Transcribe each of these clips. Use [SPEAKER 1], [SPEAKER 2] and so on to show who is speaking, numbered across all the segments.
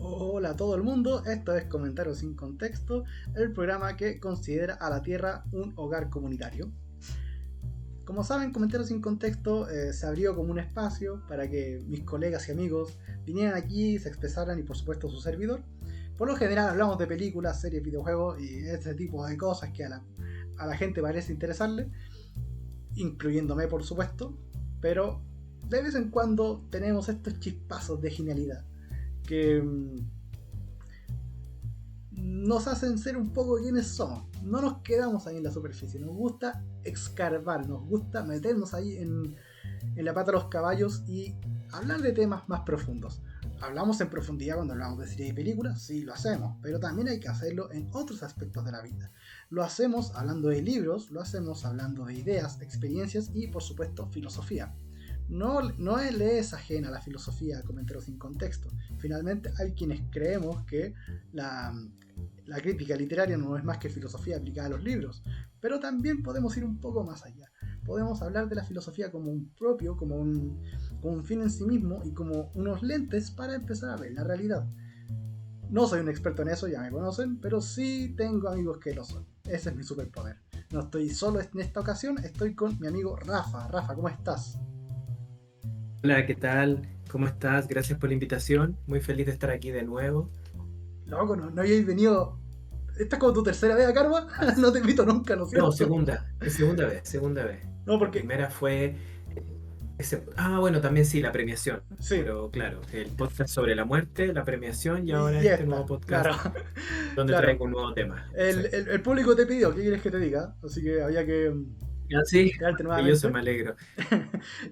[SPEAKER 1] Hola a todo el mundo, esto es Comentarios sin Contexto, el programa que considera a la Tierra un hogar comunitario. Como saben, Comentarios sin Contexto se abrió como un espacio para que mis colegas y amigos vinieran aquí, se expresaran y por supuesto su servidor. Por lo general hablamos de películas, series, videojuegos y este tipo de cosas que a la gente parece interesarle, incluyéndome por supuesto, pero de vez en cuando tenemos estos chispazos de genialidad que nos hacen ser un poco quienes somos. No nos quedamos ahí en la superficie, nos gusta escarbar, nos gusta meternos ahí en la pata de los caballos y hablar de temas más profundos. Hablamos en profundidad cuando hablamos de series y películas, sí, lo hacemos, pero también hay que hacerlo en otros aspectos de la vida. Lo hacemos hablando de libros, lo hacemos hablando de ideas, experiencias y por supuesto filosofía. No le es ajena a la filosofía Comentarios sin Contexto. Finalmente hay quienes creemos que la crítica literaria no es más que filosofía aplicada a los libros, pero también podemos ir un poco más allá. Podemos hablar de la filosofía como un propio, como un fin en sí mismo y como unos lentes para empezar a ver la realidad. No soy un experto en eso, ya me conocen, pero sí tengo amigos que lo son. Ese es mi superpoder. No estoy solo en esta ocasión, estoy con mi amigo Rafa. Rafa, ¿cómo estás?
[SPEAKER 2] Hola, ¿qué tal? ¿Cómo estás? Gracias por la invitación. Muy feliz de estar aquí de nuevo.
[SPEAKER 1] Loco, no habíais venido. ¿Esta es como tu tercera vez a Karma?
[SPEAKER 2] As-
[SPEAKER 1] No te invito nunca, ¿no es
[SPEAKER 2] No,
[SPEAKER 1] cierto?
[SPEAKER 2] segunda. Es segunda vez, segunda vez.
[SPEAKER 1] No,
[SPEAKER 2] La
[SPEAKER 1] porque.
[SPEAKER 2] primera fue bueno, también sí, la premiación.
[SPEAKER 1] Sí,
[SPEAKER 2] Pero claro, el podcast sobre la muerte, la premiación y ahora
[SPEAKER 1] y
[SPEAKER 2] este nuevo
[SPEAKER 1] esta, claro.
[SPEAKER 2] podcast donde
[SPEAKER 1] Claro.
[SPEAKER 2] traigo un nuevo tema.
[SPEAKER 1] El,
[SPEAKER 2] Exacto.
[SPEAKER 1] el, el público te pidió, ¿qué quieres que te diga? Así que había que
[SPEAKER 2] Sí,
[SPEAKER 1] invitarte
[SPEAKER 2] maravilloso,
[SPEAKER 1] nuevamente.
[SPEAKER 2] me alegro.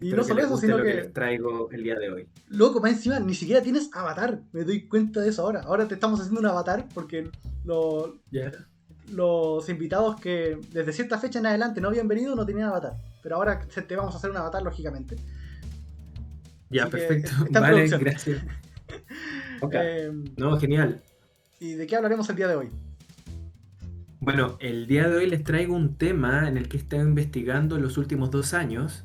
[SPEAKER 1] Y no
[SPEAKER 2] Espero que
[SPEAKER 1] solo
[SPEAKER 2] les
[SPEAKER 1] eso,
[SPEAKER 2] guste
[SPEAKER 1] sino
[SPEAKER 2] lo que
[SPEAKER 1] que,
[SPEAKER 2] les traigo el día de hoy.
[SPEAKER 1] loco, más encima, ni siquiera tienes avatar. Me doy cuenta de eso ahora. Ahora te estamos haciendo un avatar porque
[SPEAKER 2] ¿Ya?
[SPEAKER 1] los invitados que desde cierta fecha en adelante no habían venido no tenían avatar. Pero ahora te vamos a hacer un avatar, lógicamente.
[SPEAKER 2] Ya,
[SPEAKER 1] Así que
[SPEAKER 2] perfecto.
[SPEAKER 1] está en
[SPEAKER 2] Vale,
[SPEAKER 1] producción.
[SPEAKER 2] gracias. Ok.
[SPEAKER 1] Eh,
[SPEAKER 2] No, genial.
[SPEAKER 1] ¿Y de qué hablaremos el día de hoy?
[SPEAKER 2] Bueno, el día de hoy les traigo un tema en el que he estado investigando los últimos 2 años.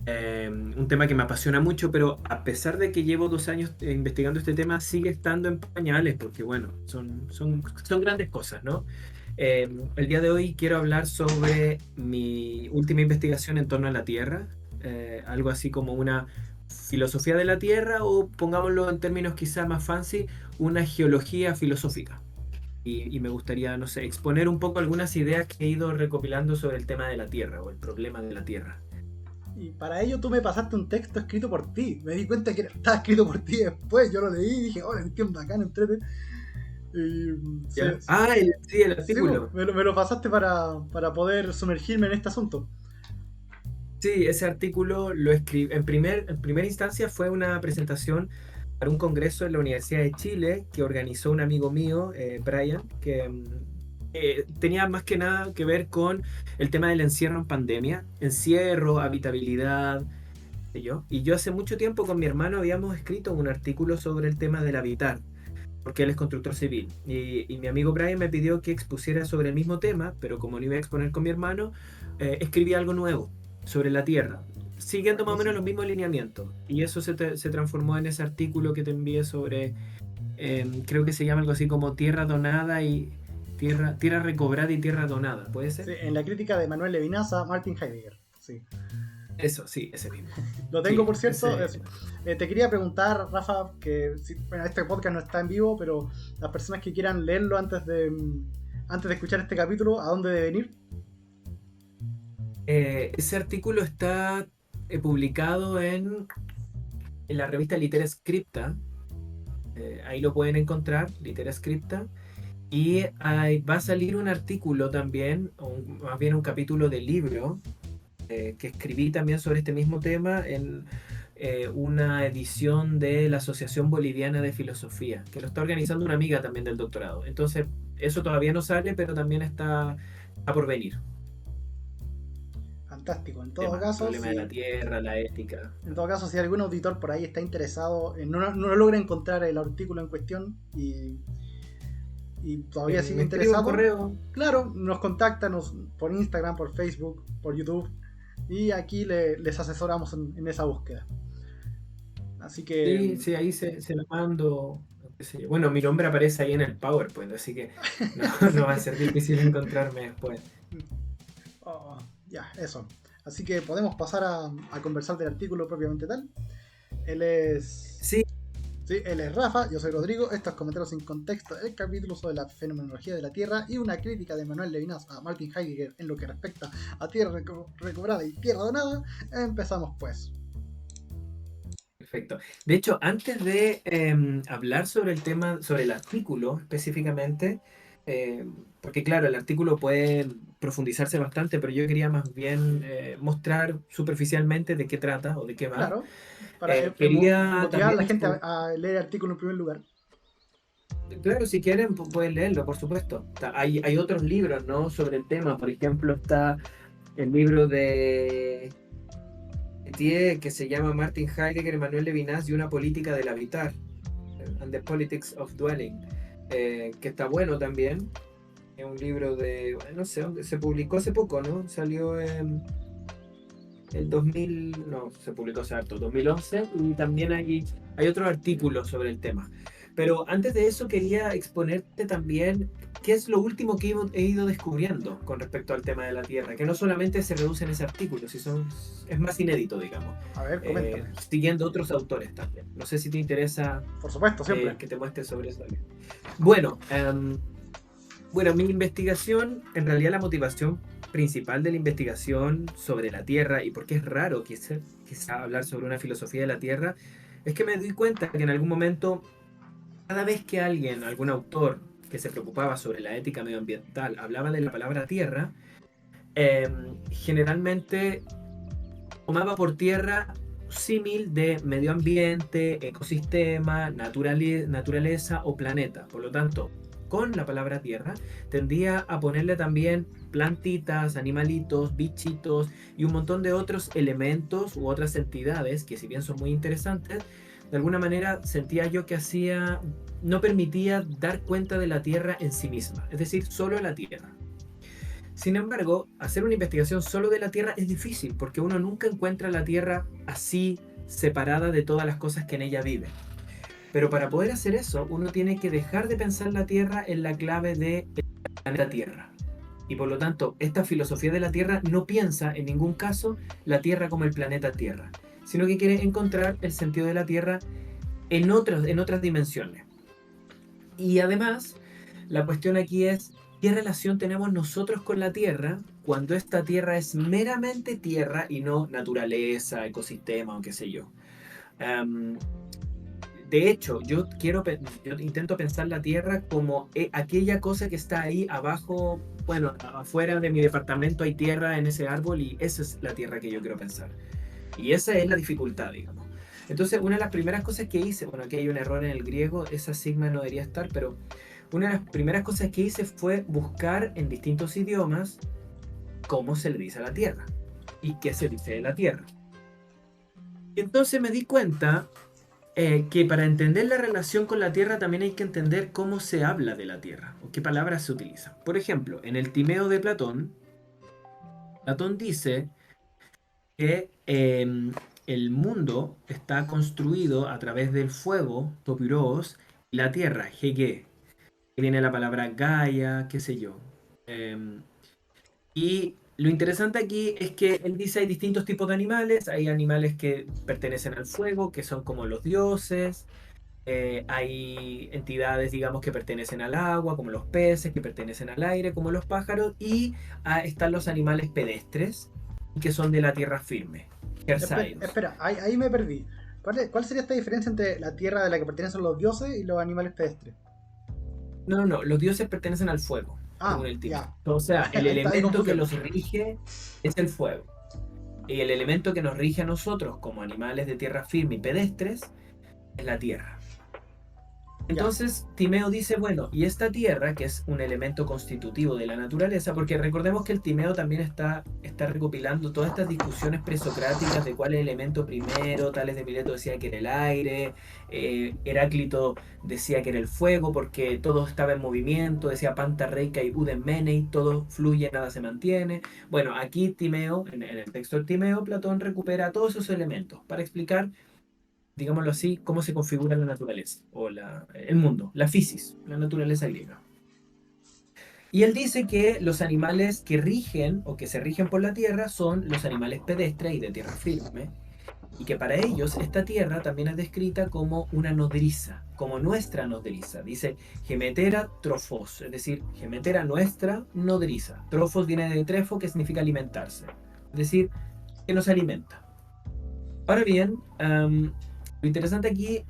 [SPEAKER 2] Un tema que me apasiona mucho, pero a pesar de que llevo 2 años investigando este tema, sigue estando en pañales, porque bueno, son grandes cosas, ¿no? El día de hoy quiero hablar sobre mi última investigación en torno a la Tierra, algo así como una filosofía de la Tierra o pongámoslo en términos quizá más fancy, una geología filosófica. Y me gustaría, no sé, exponer un poco algunas ideas que he ido recopilando sobre el tema de la Tierra o el problema de la Tierra.
[SPEAKER 1] Y para ello tú me pasaste un texto escrito por ti. Me di cuenta que estaba escrito por ti después. Yo lo leí y dije, oh, qué bacán, entrete. Y
[SPEAKER 2] ¿Ya? Ah, sí, el
[SPEAKER 1] sí, pues,
[SPEAKER 2] artículo.
[SPEAKER 1] me lo pasaste para poder sumergirme en este asunto.
[SPEAKER 2] Sí, ese artículo lo escribí. En primera instancia fue una presentación para un congreso en la Universidad de Chile que organizó un amigo mío, Brian, que tenía más que nada que ver con el tema del encierro en pandemia, encierro, habitabilidad, sé yo. Y yo hace mucho tiempo con mi hermano habíamos escrito un artículo sobre el tema del habitar, porque él es constructor civil. Y mi amigo Brian me pidió que expusiera sobre el mismo tema, pero como no iba a exponer con mi hermano, escribí algo nuevo sobre la Tierra, siguiendo más o menos los
[SPEAKER 1] Buenísimo.
[SPEAKER 2] mismos lineamientos. Y eso se transformó en ese artículo que te envié sobre, creo que se llama algo así como tierra donada y tierra recobrada y tierra donada, ¿puede
[SPEAKER 1] Sí,
[SPEAKER 2] ser?
[SPEAKER 1] en la crítica de Manuel Levinaza, Martin Heidegger. Sí.
[SPEAKER 2] Eso, sí, ese mismo.
[SPEAKER 1] Lo tengo,
[SPEAKER 2] Sí,
[SPEAKER 1] por cierto.
[SPEAKER 2] ese.
[SPEAKER 1] Te quería preguntar, Rafa, que bueno, este podcast no está en vivo, pero las personas que quieran leerlo antes de escuchar este capítulo, ¿a dónde deben ir?
[SPEAKER 2] Ese artículo está publicado en la revista Litera Scripta. Ahí lo pueden encontrar, Litera Scripta. Y ahí va a salir un artículo también, o más bien un capítulo de libro que escribí también sobre este mismo tema en una edición de la Asociación Boliviana de Filosofía, que lo está organizando una amiga también del doctorado. Entonces, eso todavía no sale, pero también está por venir.
[SPEAKER 1] Fantástico.
[SPEAKER 2] El problema de la tierra, la ética.
[SPEAKER 1] En todo caso, si algún auditor por ahí está interesado, no logra encontrar el artículo en cuestión y todavía sigue
[SPEAKER 2] Me escribe un
[SPEAKER 1] interesado,
[SPEAKER 2] correo.
[SPEAKER 1] claro, nos contacta por Instagram, por Facebook, por YouTube y aquí les asesoramos en esa búsqueda. Así que
[SPEAKER 2] Sí, sí, ahí se lo mando. qué sé yo. Bueno, mi nombre aparece ahí en el PowerPoint, así que no, no va a ser difícil encontrarme después.
[SPEAKER 1] Oh, ya, eso. Así que podemos pasar a conversar del artículo propiamente tal. Él es.
[SPEAKER 2] Sí,
[SPEAKER 1] Sí, él es Rafa, yo soy Rodrigo. Estos comentarios sin contexto, el capítulo sobre la fenomenología de la Tierra y una crítica de Manuel Levinas a Martin Heidegger en lo que respecta a Tierra recobrada y Tierra donada. Empezamos pues.
[SPEAKER 2] perfecto. De hecho, antes de hablar sobre el tema, sobre el artículo específicamente, porque claro, el artículo puede profundizarse bastante, pero yo quería más bien mostrar superficialmente de qué trata o de qué va.
[SPEAKER 1] Claro, para
[SPEAKER 2] Quería
[SPEAKER 1] motivar a
[SPEAKER 2] también
[SPEAKER 1] la gente
[SPEAKER 2] exponer,
[SPEAKER 1] a leer el artículo en primer lugar.
[SPEAKER 2] claro, si quieren pueden leerlo, por supuesto. Hay otros libros, ¿no? Sobre el tema, por ejemplo, está el libro de que se llama Martin Heidegger, Manuel Levinas y una política del habitar, and the Politics of Dwelling, que está bueno también. Es un libro de, no sé, se publicó hace poco, ¿no? Salió en el 2000, no, se publicó hace harto, 2011, y también hay otros artículos sobre el tema. Pero antes de eso quería exponerte también qué es lo último que he ido descubriendo con respecto al tema de la Tierra, que no solamente se reduce en ese artículo, es más inédito, digamos,
[SPEAKER 1] A ver, coméntame.
[SPEAKER 2] siguiendo otros autores también. No sé si te interesa
[SPEAKER 1] Por supuesto, siempre.
[SPEAKER 2] que te muestre sobre eso. Bueno, bueno, mi investigación, en realidad la motivación principal de la investigación sobre la Tierra y por qué es raro quizá hablar sobre una filosofía de la Tierra, es que me di cuenta que en algún momento, cada vez que alguien, algún autor que se preocupaba sobre la ética medioambiental, hablaba de la palabra Tierra, generalmente tomaba por tierra símil de medio ambiente, ecosistema, naturaleza o planeta. Por lo tanto, con la palabra tierra tendía a ponerle también plantitas, animalitos, bichitos y un montón de otros elementos u otras entidades que si bien son muy interesantes, de alguna manera sentía yo que no permitía dar cuenta de la tierra en sí misma, es decir, solo la tierra. Sin embargo, hacer una investigación solo de la Tierra es difícil porque uno nunca encuentra la Tierra así separada de todas las cosas que en ella viven. Pero para poder hacer eso, uno tiene que dejar de pensar la Tierra en la clave de planeta Tierra. Y por lo tanto, esta filosofía de la Tierra no piensa en ningún caso la Tierra como el planeta Tierra, sino que quiere encontrar el sentido de la Tierra en otras dimensiones. Y además, la cuestión aquí es, ¿qué relación tenemos nosotros con la Tierra cuando esta Tierra es meramente tierra y no naturaleza, ecosistema o qué sé yo? Um, de hecho, yo intento pensar la Tierra como aquella cosa que está ahí abajo, bueno, afuera de mi departamento hay tierra en ese árbol y esa es la Tierra que yo quiero pensar. Y esa es la dificultad, digamos. Entonces, una de las primeras cosas que hice, bueno, aquí hay un error en el griego, esa sigma no debería estar, pero una de las primeras cosas que hice fue buscar en distintos idiomas cómo se le dice a la Tierra y qué se dice de la Tierra. Y entonces me di cuenta que para entender la relación con la Tierra también hay que entender cómo se habla de la Tierra o qué palabras se utilizan. Por ejemplo, en el Timeo de Platón, Platón dice que el mundo está construido a través del fuego, topiros, y la tierra, hege. Viene la palabra Gaia, qué sé yo. Y lo interesante aquí es que él dice hay distintos tipos de animales. Hay animales que pertenecen al fuego, que son como los dioses. Hay entidades, digamos, que pertenecen al agua, como los peces, que pertenecen al aire, como los pájaros. Y están los animales pedestres, que son de la tierra firme.
[SPEAKER 1] Espera, ahí me perdí. ¿Cuál sería esta diferencia entre la tierra de la que pertenecen los dioses y los animales pedestres?
[SPEAKER 2] No, no, no, los dioses pertenecen al fuego, según
[SPEAKER 1] Ah,
[SPEAKER 2] el Timeo.
[SPEAKER 1] ya.
[SPEAKER 2] O sea, el
[SPEAKER 1] Hay
[SPEAKER 2] elemento que
[SPEAKER 1] confusión.
[SPEAKER 2] los rige es el fuego. Y el elemento que nos rige a nosotros como animales de tierra firme y pedestres es la tierra.
[SPEAKER 1] Ya.
[SPEAKER 2] Entonces, Timeo dice, bueno, y esta tierra, que es un elemento constitutivo de la naturaleza, porque recordemos que el Timeo también está recopilando todas estas discusiones presocráticas de cuál es el elemento primero, Tales de Mileto decía que era el aire, Heráclito decía que era el fuego, porque todo estaba en movimiento, decía Panta Reica y Uden Menei, todo fluye, nada se mantiene. Bueno, aquí Timeo, en el texto de Timeo, Platón recupera todos esos elementos para explicar digámoslo así, cómo se configura la naturaleza, o el mundo, la physis, la naturaleza griega. Y él dice que los animales que rigen o que se rigen por la tierra son los animales pedestres y de tierra firme, y que para ellos esta tierra también es descrita como una nodriza, como nuestra nodriza. Dice gemetera trofos, es decir, gemetera nuestra nodriza. Trofos viene de trefo, que significa alimentarse, es decir, que nos alimenta. Ahora bien, lo interesante aquí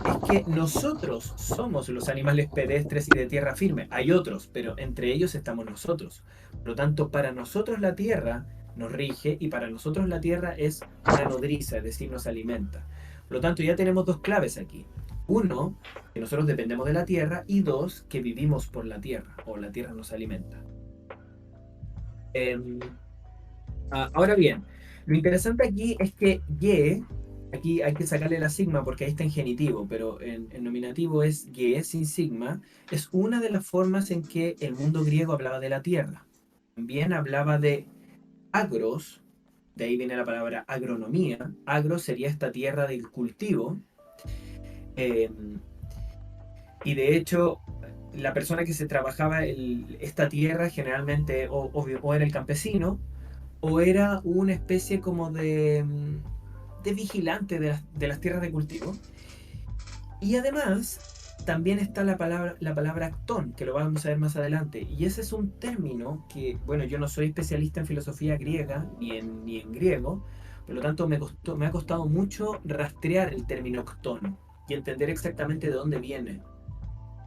[SPEAKER 2] es que nosotros somos los animales pedestres y de tierra firme. Hay otros, pero entre ellos estamos nosotros. Por lo tanto, para nosotros la tierra nos rige y para nosotros la tierra es una nodriza, es decir, nos alimenta. Por lo tanto, ya tenemos dos claves aquí. Uno, que nosotros dependemos de la tierra, y dos, que vivimos por la tierra o la tierra nos alimenta. Em, Ahora bien, lo interesante aquí es que ye, aquí hay que sacarle la sigma porque ahí está en genitivo, pero en nominativo es ye sin sigma, es una de las formas en que el mundo griego hablaba de la tierra. También hablaba de agros, de ahí viene la palabra agronomía. Agro sería esta tierra del cultivo, eh, y de hecho la persona que se trabajaba esta tierra generalmente o era el campesino, o era una especie como de vigilante de las tierras de cultivo. Y además, también está la palabra actón, que lo vamos a ver más adelante. Y ese es un término que, bueno, yo no soy especialista en filosofía griega ni en griego, por lo tanto me ha costado mucho rastrear el término actón y entender exactamente de dónde viene.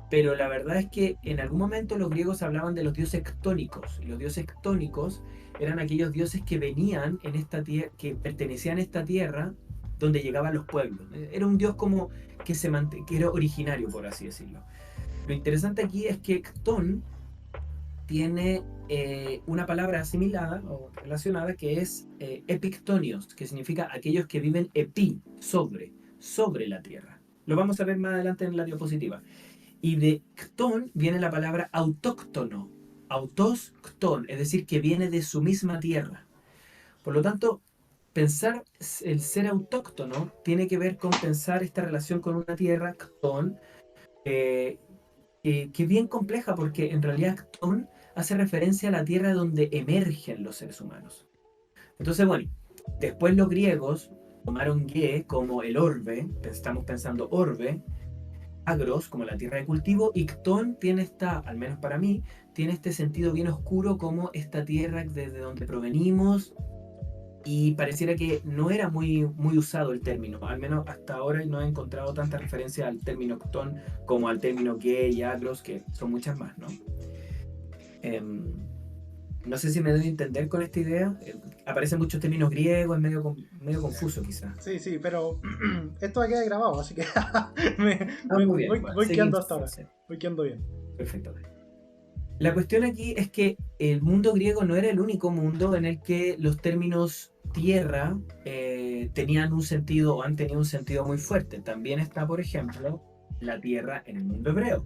[SPEAKER 2] Pero la verdad es que en algún momento los griegos hablaban de los dioses ctónicos, y los dioses ctónicos eran aquellos dioses que venían en esta tierra, que pertenecían a esta tierra donde llegaban los pueblos. Era un dios como que era originario, por así decirlo. Lo interesante aquí es que Ctón tiene una palabra asimilada o relacionada que es epictonios, que significa aquellos que viven sobre la tierra. Lo vamos a ver más adelante en la diapositiva. Y de ctón viene la palabra autóctono, autos ctón, es decir, que viene de su misma tierra. Por lo tanto, pensar el ser autóctono tiene que ver con pensar esta relación con una tierra, ctón, eh, que es bien compleja porque en realidad ctón hace referencia a la tierra donde emergen los seres humanos. Entonces, bueno, después los griegos tomaron ge como el orbe, estamos pensando orbe, agros, como la tierra de cultivo, y ctón tiene al menos para mí, tiene este sentido bien oscuro como esta tierra desde donde provenimos, y pareciera que no era muy usado el término, al menos hasta ahora no he encontrado tanta referencia al término ctón como al término gay y agros, que son muchas más, ¿no? Em, no sé si me doy a entender con esta idea. Aparecen muchos términos griegos, es medio confuso quizás.
[SPEAKER 1] Sí, sí, pero esto va a quedar grabado, así que me,
[SPEAKER 2] Muy bien, bueno,
[SPEAKER 1] voy quedando
[SPEAKER 2] seguimos
[SPEAKER 1] hasta ahora.
[SPEAKER 2] entonces.
[SPEAKER 1] Voy quedando bien.
[SPEAKER 2] Perfecto. La cuestión aquí es que el mundo griego no era el único mundo en el que los términos tierra tenían un sentido o han tenido un sentido muy fuerte. También está, por ejemplo, la tierra en el mundo hebreo,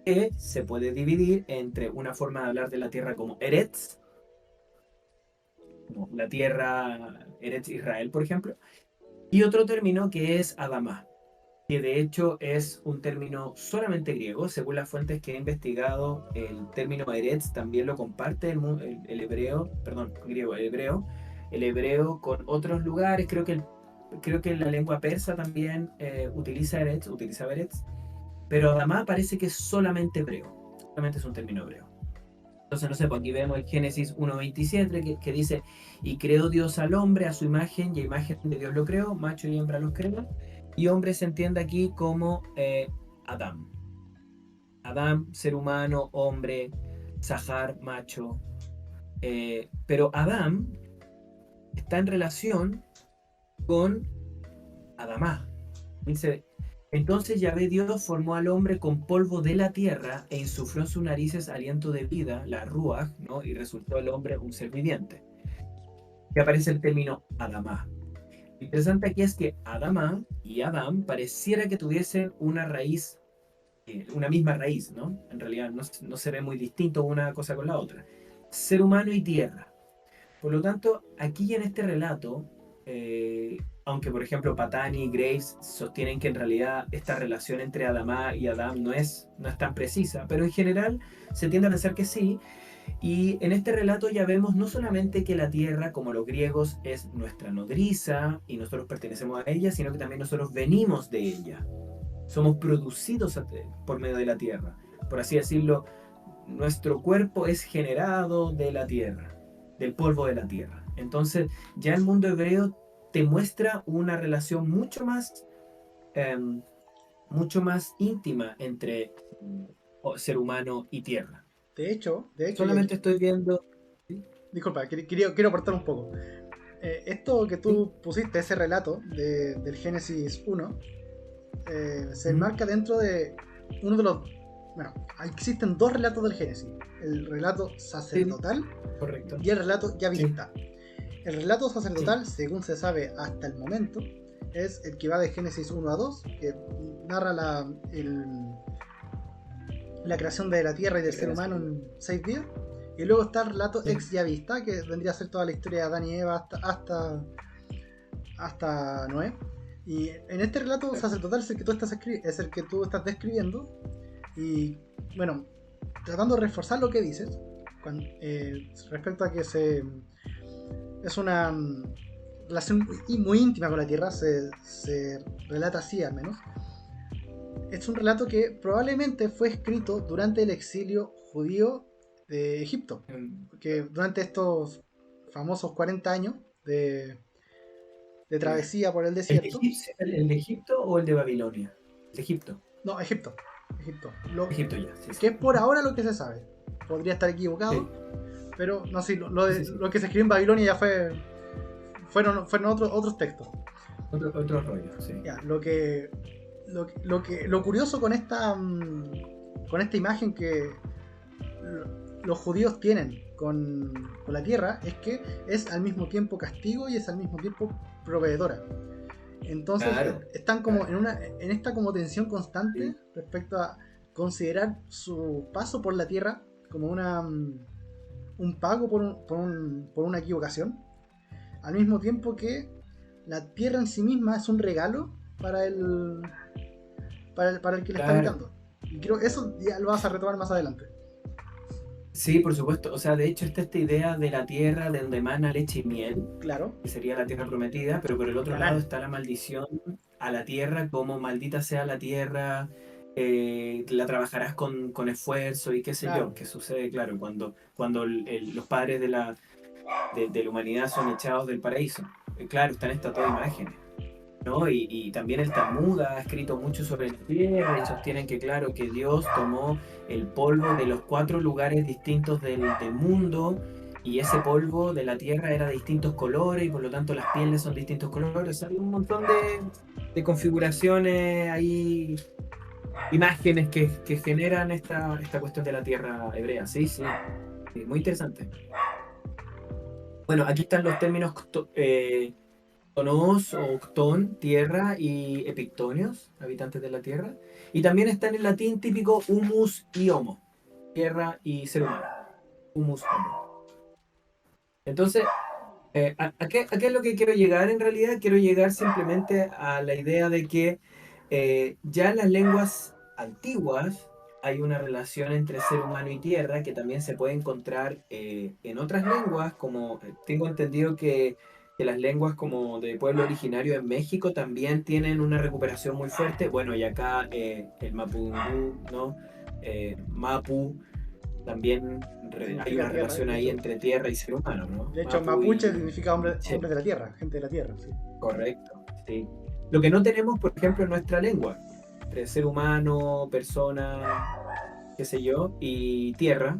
[SPEAKER 2] que se puede dividir entre una forma de hablar de la tierra como Eretz, como la tierra Eretz Israel, por ejemplo, y otro término que es Adamá, que de hecho es un término solamente griego. Según las fuentes que he investigado, el término Eretz también lo comparte el hebreo, perdón, griego, el hebreo con otros lugares. Creo que la lengua persa también utiliza Eretz, pero Adamá parece que es solamente hebreo, solamente es un término hebreo. Entonces, no sé, pues aquí vemos el Génesis 1.27 que dice, y creó Dios al hombre a su imagen, y a imagen de Dios lo creó, macho y hembra los creó, y hombre se entiende aquí como Adán. Adán, ser humano, hombre, Sahar, macho. Pero Adán está en relación con Adamá. Dice, entonces Yahvé Dios formó al hombre con polvo de la tierra e insufló en sus narices aliento de vida, la ruach, ¿no? Y resultó el hombre un ser viviente. Y aparece el término Adamá. Lo interesante aquí es que Adamá y Adán pareciera que tuviesen una raíz, una misma raíz, ¿no? En realidad no se ve muy distinto una cosa con la otra. Ser humano y tierra. Por lo tanto, aquí en este relato, aunque por ejemplo Patani y Graves sostienen que en realidad esta relación entre Adamá y Adam no es tan precisa, pero en general se tiende a pensar que sí. Y en este relato ya vemos no solamente que la tierra, como los griegos, es nuestra nodriza y nosotros pertenecemos a ella, sino que también nosotros venimos de ella. Somos producidos por medio de la tierra. Por así decirlo, nuestro cuerpo es generado de la tierra, del polvo de la tierra. Entonces, ya el mundo hebreo te muestra una relación mucho más íntima entre ser humano y tierra.
[SPEAKER 1] De hecho,
[SPEAKER 2] Solamente estoy viendo...
[SPEAKER 1] disculpa, quiero aportar un poco. Esto que tú pusiste, ese relato del Génesis 1, se enmarca dentro de uno de los... Bueno, existen dos relatos del Génesis. El relato sacerdotal
[SPEAKER 2] correcto.
[SPEAKER 1] Y el relato yavista. El relato sacerdotal, según se sabe hasta el momento, es el que va de Génesis 1 a 2, que narra la creación de la tierra y del ser humano en 6 días. Y luego está el relato ex yavista, que vendría a ser toda la historia de Adán y Eva hasta Noé. Y en este relato sacerdotal es el que tú estás describiendo. Y bueno, tratando de reforzar lo que dices respecto a que es una relación muy íntima con la tierra, se relata así al menos. Es un relato que probablemente fue escrito durante el exilio judío de Egipto, que durante estos famosos 40 años de travesía por el desierto.
[SPEAKER 2] ¿El de Egipto o el de Babilonia? ¿De Egipto?
[SPEAKER 1] No, Egipto.
[SPEAKER 2] Egipto ya, sí.
[SPEAKER 1] Que es por ahora lo que se sabe. Podría estar equivocado, sí. Pero no sé, lo que se escribió en Babilonia ya fueron otros textos.
[SPEAKER 2] Otros rollos, sí.
[SPEAKER 1] Ya, lo curioso con esta imagen que los judíos tienen con la tierra es que es al mismo tiempo castigo y es al mismo tiempo proveedora. Entonces están como en esta como tensión constante respecto a considerar su paso por la tierra como un pago por una equivocación, al mismo tiempo que la tierra en sí misma es un regalo para el que le está habitando. Y creo que eso ya lo vas a retomar más adelante.
[SPEAKER 2] Sí, por supuesto. O sea, de hecho está esta idea de la tierra de donde emana leche y miel.
[SPEAKER 1] Claro.
[SPEAKER 2] Que sería la tierra prometida, pero por el otro lado está la maldición a la tierra, como maldita sea la tierra, la trabajarás con esfuerzo y qué sé yo. Que sucede, claro, cuando los padres de la humanidad son echados del paraíso. Claro, están estas dos imágenes, ¿no? Y también el Talmud ha escrito mucho sobre la tierra y sostienen que, claro, que Dios tomó el polvo de los 4 lugares distintos del mundo, y ese polvo de la tierra era de distintos colores y por lo tanto las pieles son de distintos colores. Hay un montón de configuraciones ahí, imágenes que generan esta cuestión de la tierra hebrea. Sí, muy interesante. Bueno, aquí están los términos tonos o octón, tierra, y epictonios, habitantes de la tierra. Y también está en el latín típico humus y homo, tierra y ser humano. Humus, homo. Entonces, ¿a qué es lo que quiero llegar en realidad? Quiero llegar simplemente a la idea de que ya en las lenguas antiguas hay una relación entre ser humano y tierra que también se puede encontrar en otras lenguas, como tengo entendido que las lenguas como de pueblo originario en México también tienen una recuperación muy fuerte. Bueno, y acá el mapudungún, ¿no? Mapu, también hay una relación ahí entre tierra y ser humano, ¿no?
[SPEAKER 1] De hecho, mapuche significa hombre de la tierra, gente de la tierra, sí.
[SPEAKER 2] Correcto, sí. Lo que no tenemos, por ejemplo, en nuestra lengua, entre ser humano, persona, qué sé yo, y tierra,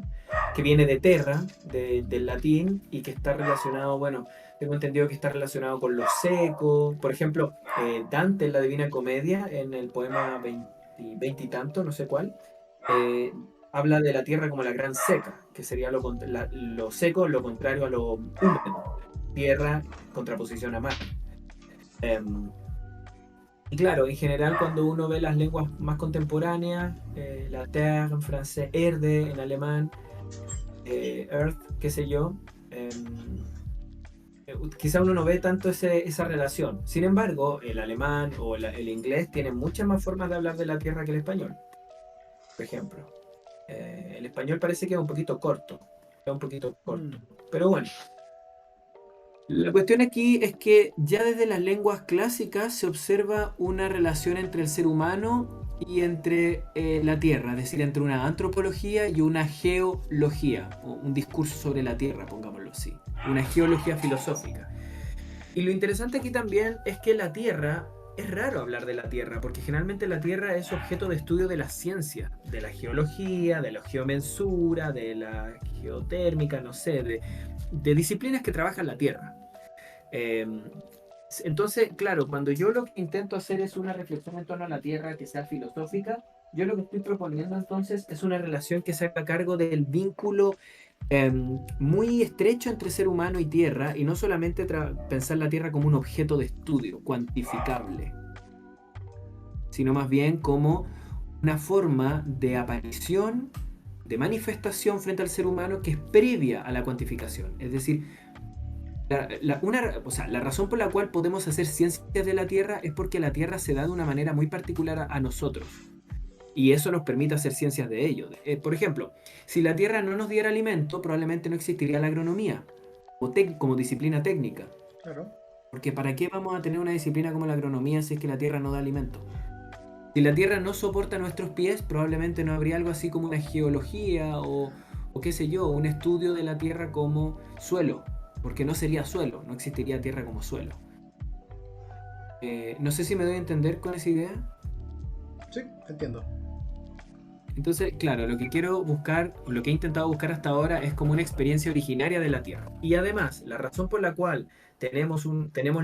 [SPEAKER 2] que viene de terra, del latín, y que está relacionado, bueno, tengo entendido que está relacionado con lo seco. Por ejemplo, Dante en la Divina Comedia, en el poema 20 y tanto, no sé cuál, habla de la tierra como la gran seca, que sería lo seco, lo contrario a lo húmedo. Tierra, contraposición a mar. Y claro, en general cuando uno ve las lenguas más contemporáneas, la terre en francés, erde en alemán, earth, qué sé yo, quizá uno no ve tanto esa relación. Sin embargo, el alemán o el inglés tienen muchas más formas de hablar de la Tierra que el español, por ejemplo. El español parece que es un poquito corto, es un poquito corto.
[SPEAKER 1] Mm,
[SPEAKER 2] Pero bueno, la cuestión aquí es que ya desde las lenguas clásicas se observa una relación entre el ser humano y entre la Tierra, es decir, entre una antropología y una geología, o un discurso sobre la Tierra, pongámoslo así, una geología filosófica. Y lo interesante aquí también es que la Tierra, es raro hablar de la Tierra, porque generalmente la Tierra es objeto de estudio de la ciencia, de la geología, de la geomensura, de la geotérmica, no sé, de disciplinas que trabajan la Tierra. Eh, entonces, claro, cuando yo lo que intento hacer es una reflexión en torno a la Tierra que sea filosófica, yo lo que estoy proponiendo entonces es una relación que se haga cargo del vínculo muy estrecho entre ser humano y Tierra, y no solamente pensar la Tierra como un objeto de estudio, cuantificable, sino más bien como una forma de aparición, de manifestación frente al ser humano que es previa a la cuantificación. Es decir, o sea, la razón por la cual podemos hacer ciencias de la Tierra es porque la Tierra se da de una manera muy particular a nosotros. Y eso nos permite hacer ciencias de ello. Por ejemplo, si la Tierra no nos diera alimento, probablemente no existiría la agronomía como disciplina técnica.
[SPEAKER 1] claro.
[SPEAKER 2] Porque ¿para qué vamos a tener una disciplina como la agronomía si es que la Tierra no da alimento? Si la Tierra no soporta nuestros pies, probablemente no habría algo así como una geología o qué sé yo, un estudio de la Tierra como suelo. Porque no sería suelo, no existiría Tierra como suelo. No sé si me doy a entender con esa idea.
[SPEAKER 1] Sí, entiendo.
[SPEAKER 2] Entonces, claro, lo que quiero buscar, o lo que he intentado buscar hasta ahora es como una experiencia originaria de la Tierra. Y además, la razón por la cual tenemos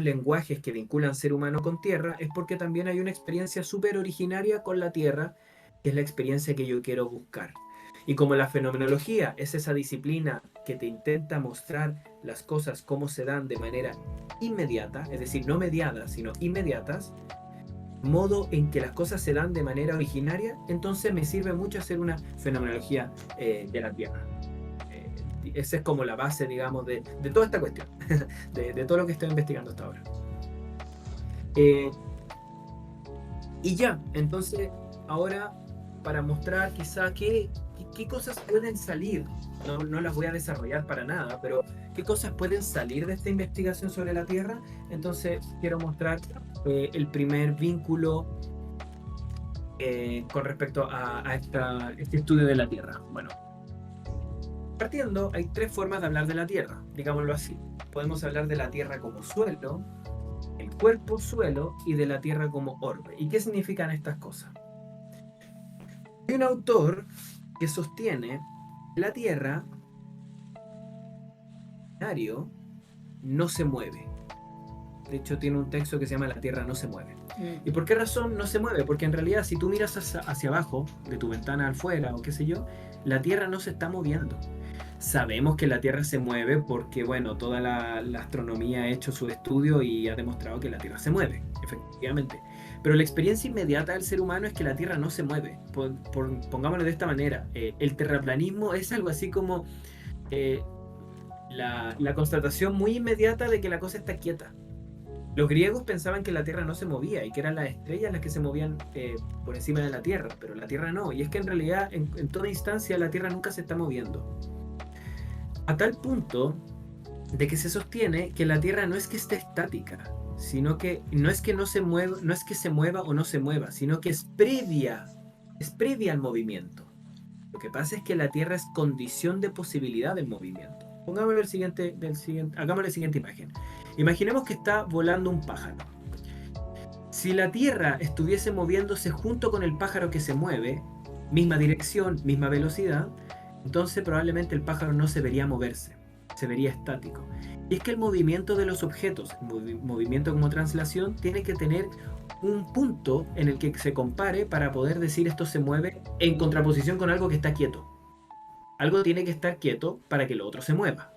[SPEAKER 2] lenguajes que vinculan ser humano con Tierra es porque también hay una experiencia súper originaria con la Tierra, que es la experiencia que yo quiero buscar. Y como la fenomenología es esa disciplina que te intenta mostrar las cosas como se dan de manera inmediata, es decir, no mediadas, sino inmediatas, modo en que las cosas se dan de manera originaria, entonces me sirve mucho hacer una fenomenología de la Tierra. Esa es como la base, digamos, de toda esta cuestión, de todo lo que estoy investigando hasta ahora. Eh, y ya, entonces, ahora para mostrar quizá qué cosas pueden salir, no las voy a desarrollar para nada, pero qué cosas pueden salir de esta investigación sobre la Tierra, entonces quiero mostrar el primer vínculo con respecto a este estudio de la Tierra. Bueno, partiendo, hay tres formas de hablar de la Tierra, digámoslo así. Podemos hablar de la Tierra como suelo, el cuerpo suelo y de la Tierra como orbe. ¿Y qué significan estas cosas? Hay un autor que sostiene que la Tierra no se mueve. De hecho, tiene un texto que se llama La Tierra no se mueve. ¿Y por qué razón no se mueve? Porque en realidad, si tú miras hacia abajo, de tu ventana afuera o qué sé yo, la Tierra no se está moviendo. Sabemos que la Tierra se mueve porque, bueno, toda la astronomía ha hecho su estudio y ha demostrado que la Tierra se mueve, efectivamente. Pero la experiencia inmediata del ser humano es que la Tierra no se mueve. Pongámoslo de esta manera, el terraplanismo es algo así como eh, la constatación muy inmediata de que la cosa está quieta. Los griegos pensaban que la Tierra no se movía y que eran las estrellas las que se movían por encima de la Tierra, pero la Tierra no. Y es que en realidad, en toda instancia, la Tierra nunca se está moviendo. A tal punto de que se sostiene que la Tierra no es que esté estática, sino que no es que no se mueva, no es que se mueva o no se mueva, sino que es previa al movimiento. Lo que pasa es que la Tierra es condición de posibilidad del movimiento. Pongámosle hagámosle la siguiente imagen. Imaginemos que está volando un pájaro. Si la Tierra estuviese moviéndose junto con el pájaro que se mueve, misma dirección, misma velocidad, entonces probablemente el pájaro no se vería moverse, se vería estático. Y es que el movimiento de los objetos, movimiento como translación, tiene que tener un punto en el que se compare para poder decir esto se mueve en contraposición con algo que está quieto. Algo tiene que estar quieto para que lo otro se mueva.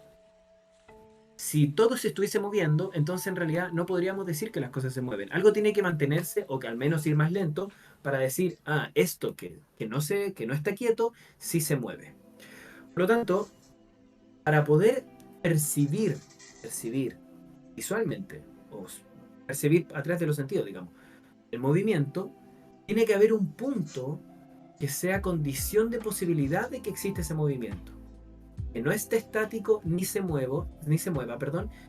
[SPEAKER 2] Si todo se estuviese moviendo, entonces en realidad no podríamos decir que las cosas se mueven. Algo tiene que mantenerse o que al menos ir más lento para decir, esto que no está quieto, sí se mueve. Por lo tanto, para poder percibir visualmente, o percibir a través de los sentidos, digamos, el movimiento, tiene que haber un punto que sea condición de posibilidad de que existe ese movimiento. Que no esté estático ni se mueva,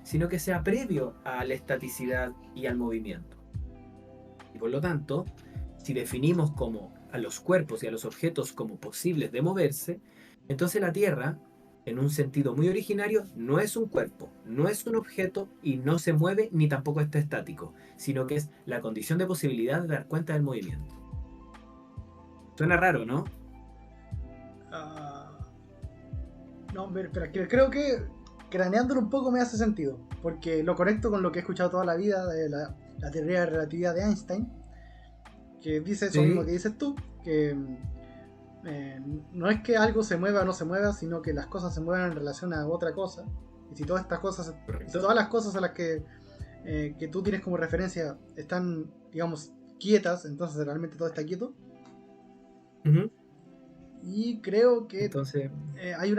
[SPEAKER 2] sino que sea previo a la estaticidad y al movimiento. Y por lo tanto, si definimos como a los cuerpos y a los objetos como posibles de moverse, entonces la Tierra, en un sentido muy originario, no es un cuerpo, no es un objeto y no se mueve ni tampoco está estático, sino que es la condición de posibilidad de dar cuenta del movimiento. Suena raro, ¿no?
[SPEAKER 1] No, pero creo que craneándolo un poco me hace sentido, porque lo conecto con lo que he escuchado toda la vida de la teoría de relatividad de Einstein, que dice eso mismo que dices tú, que no es que algo se mueva o no se mueva, sino que las cosas se mueven en relación a otra cosa, y si todas estas cosas, si todas las cosas a las que tú tienes como referencia están, digamos, quietas, entonces realmente todo está quieto. Y creo que
[SPEAKER 2] entonces,
[SPEAKER 1] hay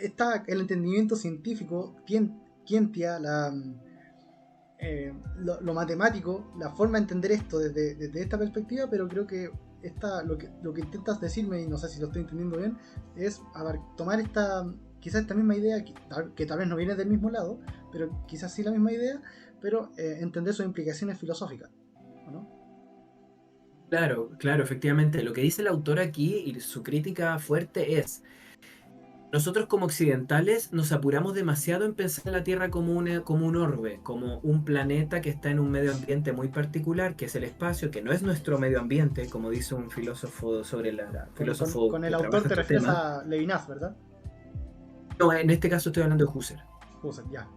[SPEAKER 1] está el entendimiento científico, Kientia, lo matemático, la forma de entender esto desde esta perspectiva, pero creo que lo que intentas decirme, y no sé si lo estoy entendiendo bien, es tomar quizás esta misma idea, que tal vez no viene del mismo lado, pero quizás sí la misma idea, pero entender sus implicaciones filosóficas, ¿no?
[SPEAKER 2] Claro, efectivamente. Lo que dice el autor aquí y su crítica fuerte es: nosotros como occidentales nos apuramos demasiado en pensar la Tierra como un orbe, como un planeta que está en un medio ambiente muy particular, que es el espacio, que no es nuestro medio ambiente, como dice un filósofo sobre filósofo
[SPEAKER 1] Con el
[SPEAKER 2] que
[SPEAKER 1] autor
[SPEAKER 2] trabaja
[SPEAKER 1] te
[SPEAKER 2] estos
[SPEAKER 1] refieres
[SPEAKER 2] temas.
[SPEAKER 1] a Levinas, ¿verdad?
[SPEAKER 2] No, en este caso estoy hablando de Husserl.
[SPEAKER 1] Ya.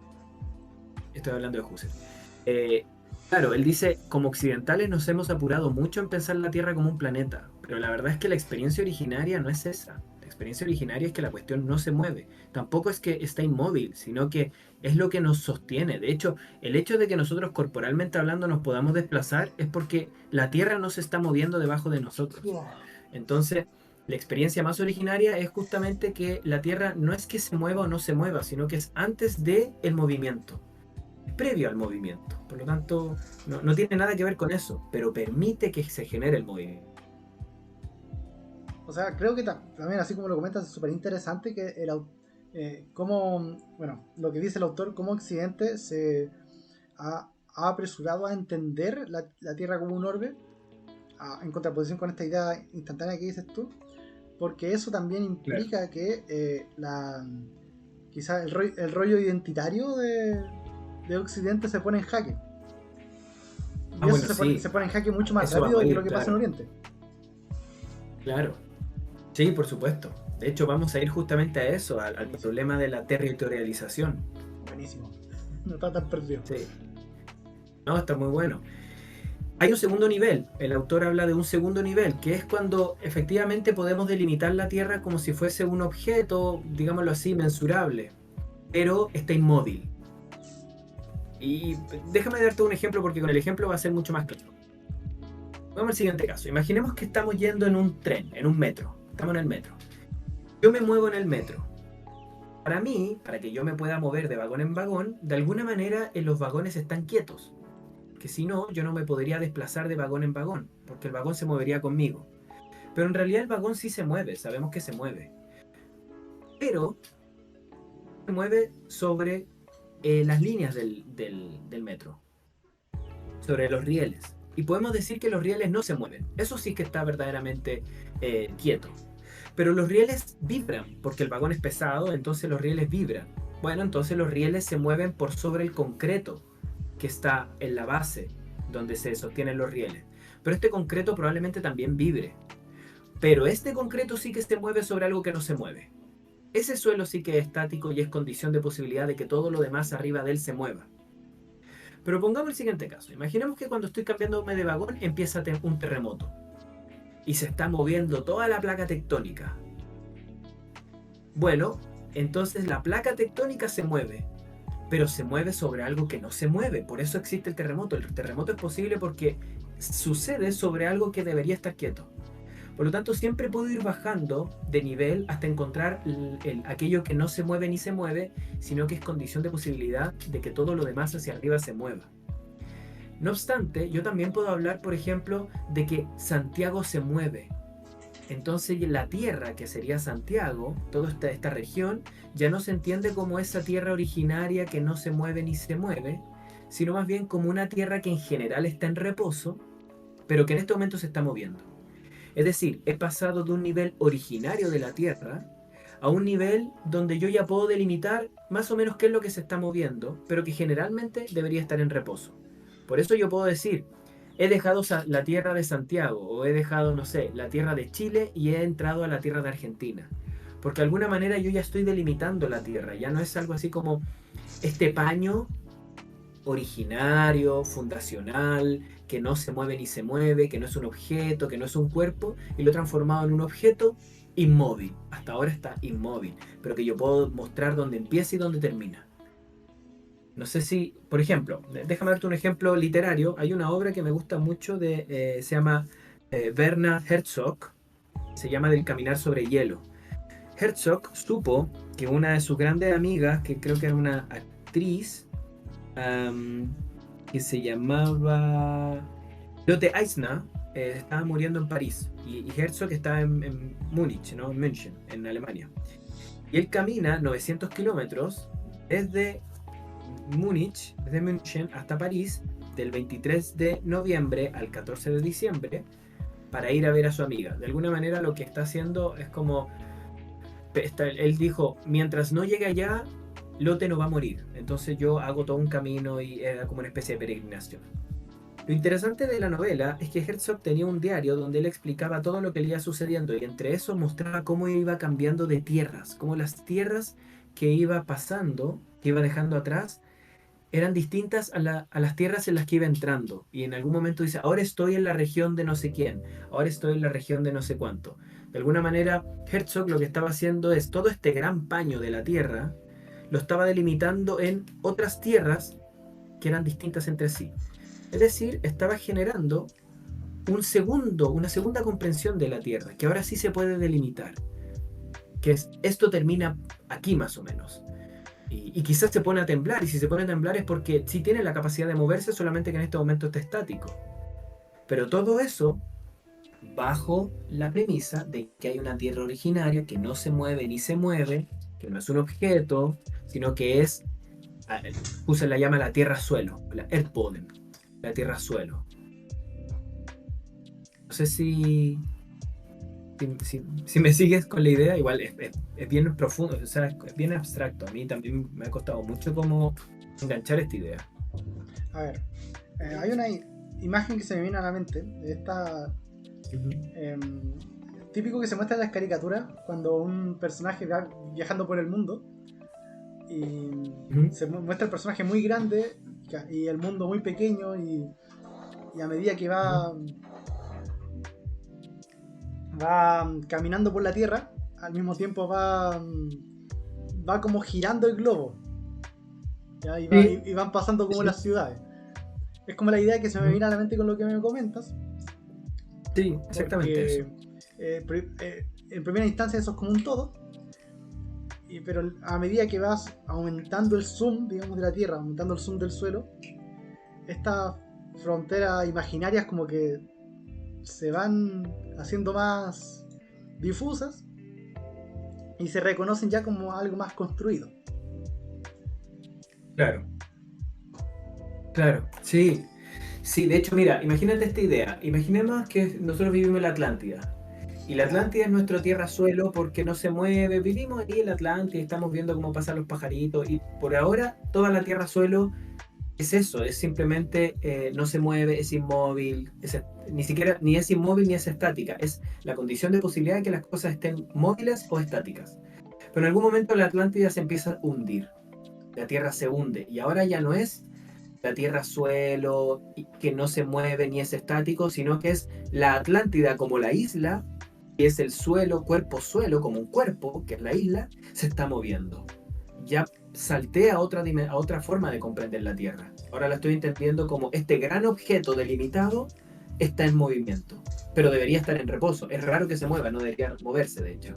[SPEAKER 2] Estoy hablando de Husserl. Claro, él dice, como occidentales nos hemos apurado mucho en pensar la Tierra como un planeta, pero la verdad es que la experiencia originaria no es esa. La experiencia originaria es que la cuestión no se mueve. Tampoco es que está inmóvil, sino que es lo que nos sostiene. De hecho, el hecho de que nosotros corporalmente hablando nos podamos desplazar es porque la Tierra no se está moviendo debajo de nosotros. Entonces, la experiencia más originaria es justamente que la Tierra no es que se mueva o no se mueva, sino que es antes del movimiento, previo al movimiento. Por lo tanto, no tiene nada que ver con eso, pero permite que se genere el movimiento.
[SPEAKER 1] O sea, creo que también, así como lo comentas, es súper interesante que lo que dice el autor, cómo Occidente se ha apresurado a entender la Tierra como un orbe, en contraposición con esta idea instantánea que dices tú, porque eso también implica que quizá el rollo identitario de Occidente se pone en jaque. Y eso se pone en jaque mucho más
[SPEAKER 2] eso
[SPEAKER 1] rápido que lo que pasa en Oriente.
[SPEAKER 2] Claro, sí, por supuesto. De hecho, vamos a ir justamente a eso, al problema de la territorialización.
[SPEAKER 1] Buenísimo. No está tan perdido.
[SPEAKER 2] Sí. No, está muy bueno. Hay un segundo nivel, el autor habla de un segundo nivel, que es cuando efectivamente podemos delimitar la Tierra como si fuese un objeto, digámoslo así, mensurable, pero está inmóvil. Y déjame darte un ejemplo porque con el ejemplo va a ser mucho más claro. Vamos al siguiente caso. Imaginemos que estamos yendo en un tren, en un metro. Estamos en el metro. Yo me muevo en el metro. Para mí, para que yo me pueda mover de vagón en vagón, de alguna manera los vagones están quietos. Que si no, yo no me podría desplazar de vagón en vagón, porque el vagón se movería conmigo. Pero en realidad el vagón sí se mueve, sabemos que se mueve. Pero se mueve sobre las líneas del metro, sobre los rieles. Y podemos decir que los rieles no se mueven. Eso sí que está verdaderamente quieto. Pero los rieles vibran, porque el vagón es pesado, entonces los rieles vibran. Bueno, entonces los rieles se mueven por sobre el concreto que está en la base donde se sostienen los rieles. Pero este concreto probablemente también vibre. Pero este concreto sí que se mueve sobre algo que no se mueve. Ese suelo sí que es estático y es condición de posibilidad de que todo lo demás arriba de él se mueva. Pero pongamos el siguiente caso. Imaginemos que cuando estoy cambiándome de vagón empieza un terremoto y se está moviendo toda la placa tectónica. Bueno, entonces la placa tectónica se mueve, pero se mueve sobre algo que no se mueve. Por eso existe el terremoto. El terremoto es posible porque sucede sobre algo que debería estar quieto. Por lo tanto, siempre puedo ir bajando de nivel hasta encontrar aquello que no se mueve ni se mueve, sino que es condición de posibilidad de que todo lo demás hacia arriba se mueva. No obstante, yo también puedo hablar, por ejemplo, de que Santiago se mueve. Entonces la tierra, que sería Santiago, toda esta región, ya no se entiende como esa tierra originaria que no se mueve ni se mueve, sino más bien como una tierra que en general está en reposo, pero que en este momento se está moviendo. Es decir, he pasado de un nivel originario de la tierra a un nivel donde yo ya puedo delimitar más o menos qué es lo que se está moviendo, pero que generalmente debería estar en reposo. Por eso yo puedo decir, he dejado la tierra de Santiago, o he dejado, no sé, la tierra de Chile y he entrado a la tierra de Argentina. Porque de alguna manera yo ya estoy delimitando la tierra, ya no es algo así como este paño originario, fundacional, que no se mueve ni se mueve, que no es un objeto, que no es un cuerpo, y lo he transformado en un objeto inmóvil. Hasta ahora está inmóvil, pero que yo puedo mostrar dónde empieza y dónde termina. No sé si, por ejemplo, déjame darte un ejemplo literario. Hay una obra que me gusta mucho, se llama Werner Herzog, se llama Del caminar sobre hielo. Herzog supo que una de sus grandes amigas, que creo que era una actriz, que se llamaba Lotte Eisner, estaba muriendo en París, y Herzog estaba en Múnich, ¿no? En München, en Alemania. Y él camina 900 kilómetros desde Múnich, desde München hasta París, del 23 de noviembre al 14 de diciembre, para ir a ver a su amiga. De alguna manera lo que está haciendo es como, él dijo, mientras no llegue allá, Lotte no va a morir. Entonces yo hago todo un camino y era como una especie de peregrinación. Lo interesante de la novela es que Herzog tenía un diario donde él explicaba todo lo que le iba sucediendo, y entre eso mostraba cómo iba cambiando de tierras, cómo las tierras que iba pasando, que iba dejando atrás, eran distintas a las tierras en las que iba entrando. Y en algún momento dice, ahora estoy en la región de no sé quién, ahora estoy en la región de no sé cuánto. De alguna manera, Herzog lo que estaba haciendo es todo este gran paño de la tierra, lo estaba delimitando en otras tierras que eran distintas entre sí. Es decir, estaba generando una segunda comprensión de la tierra, que ahora sí se puede delimitar. Que es, esto termina aquí más o menos. Y quizás se pone a temblar, y si se pone a temblar es porque sí tiene la capacidad de moverse, solamente que en este momento está estático. Pero todo eso bajo la premisa de que hay una tierra originaria que no se mueve ni se mueve, que no es un objeto, sino que es, puse la llama la tierra-suelo, la Erdboden, la tierra-suelo. No sé si me sigues con la idea, igual es bien profundo, o sea, es bien abstracto. A mí también me ha costado mucho como enganchar esta idea.
[SPEAKER 1] A ver, hay una imagen que se me viene a la mente de esta... típico que se muestra en las caricaturas cuando un personaje va viajando por el mundo y se muestra el personaje muy grande y el mundo muy pequeño, y a medida que va caminando por la Tierra, al mismo tiempo va como girando el globo, ¿ya? Y van pasando como las ciudades. Es como la idea que se me viene a la mente con lo que me comentas.
[SPEAKER 2] Sí, exactamente
[SPEAKER 1] porque,
[SPEAKER 2] eso.
[SPEAKER 1] En primera instancia eso es como un todo, pero a medida que vas aumentando el zoom, digamos, de la Tierra, aumentando el zoom del suelo, estas fronteras imaginarias como que se van haciendo más difusas y se reconocen ya como algo más construido.
[SPEAKER 2] Claro, sí. Sí, de hecho, mira, imagínate esta idea. Imaginemos que nosotros vivimos en la Atlántida. Y la Atlántida es nuestro tierra-suelo porque no se mueve. Vivimos ahí en la Atlántida y estamos viendo cómo pasan los pajaritos. Y por ahora, toda la tierra-suelo es eso, es simplemente no se mueve, es inmóvil, ni siquiera ni es inmóvil ni es estática, es la condición de posibilidad de que las cosas estén móviles o estáticas. Pero en algún momento la Atlántida se empieza a hundir, la Tierra se hunde, y ahora ya no es la Tierra suelo, que no se mueve ni es estático, sino que es la Atlántida como la isla, que es el suelo, cuerpo suelo, como un cuerpo, que es la isla, se está moviendo. Ya salté a otra forma de comprender la Tierra. Ahora la estoy entendiendo como este gran objeto delimitado está en movimiento, pero debería estar en reposo. Es raro que se mueva, no debería moverse, de hecho.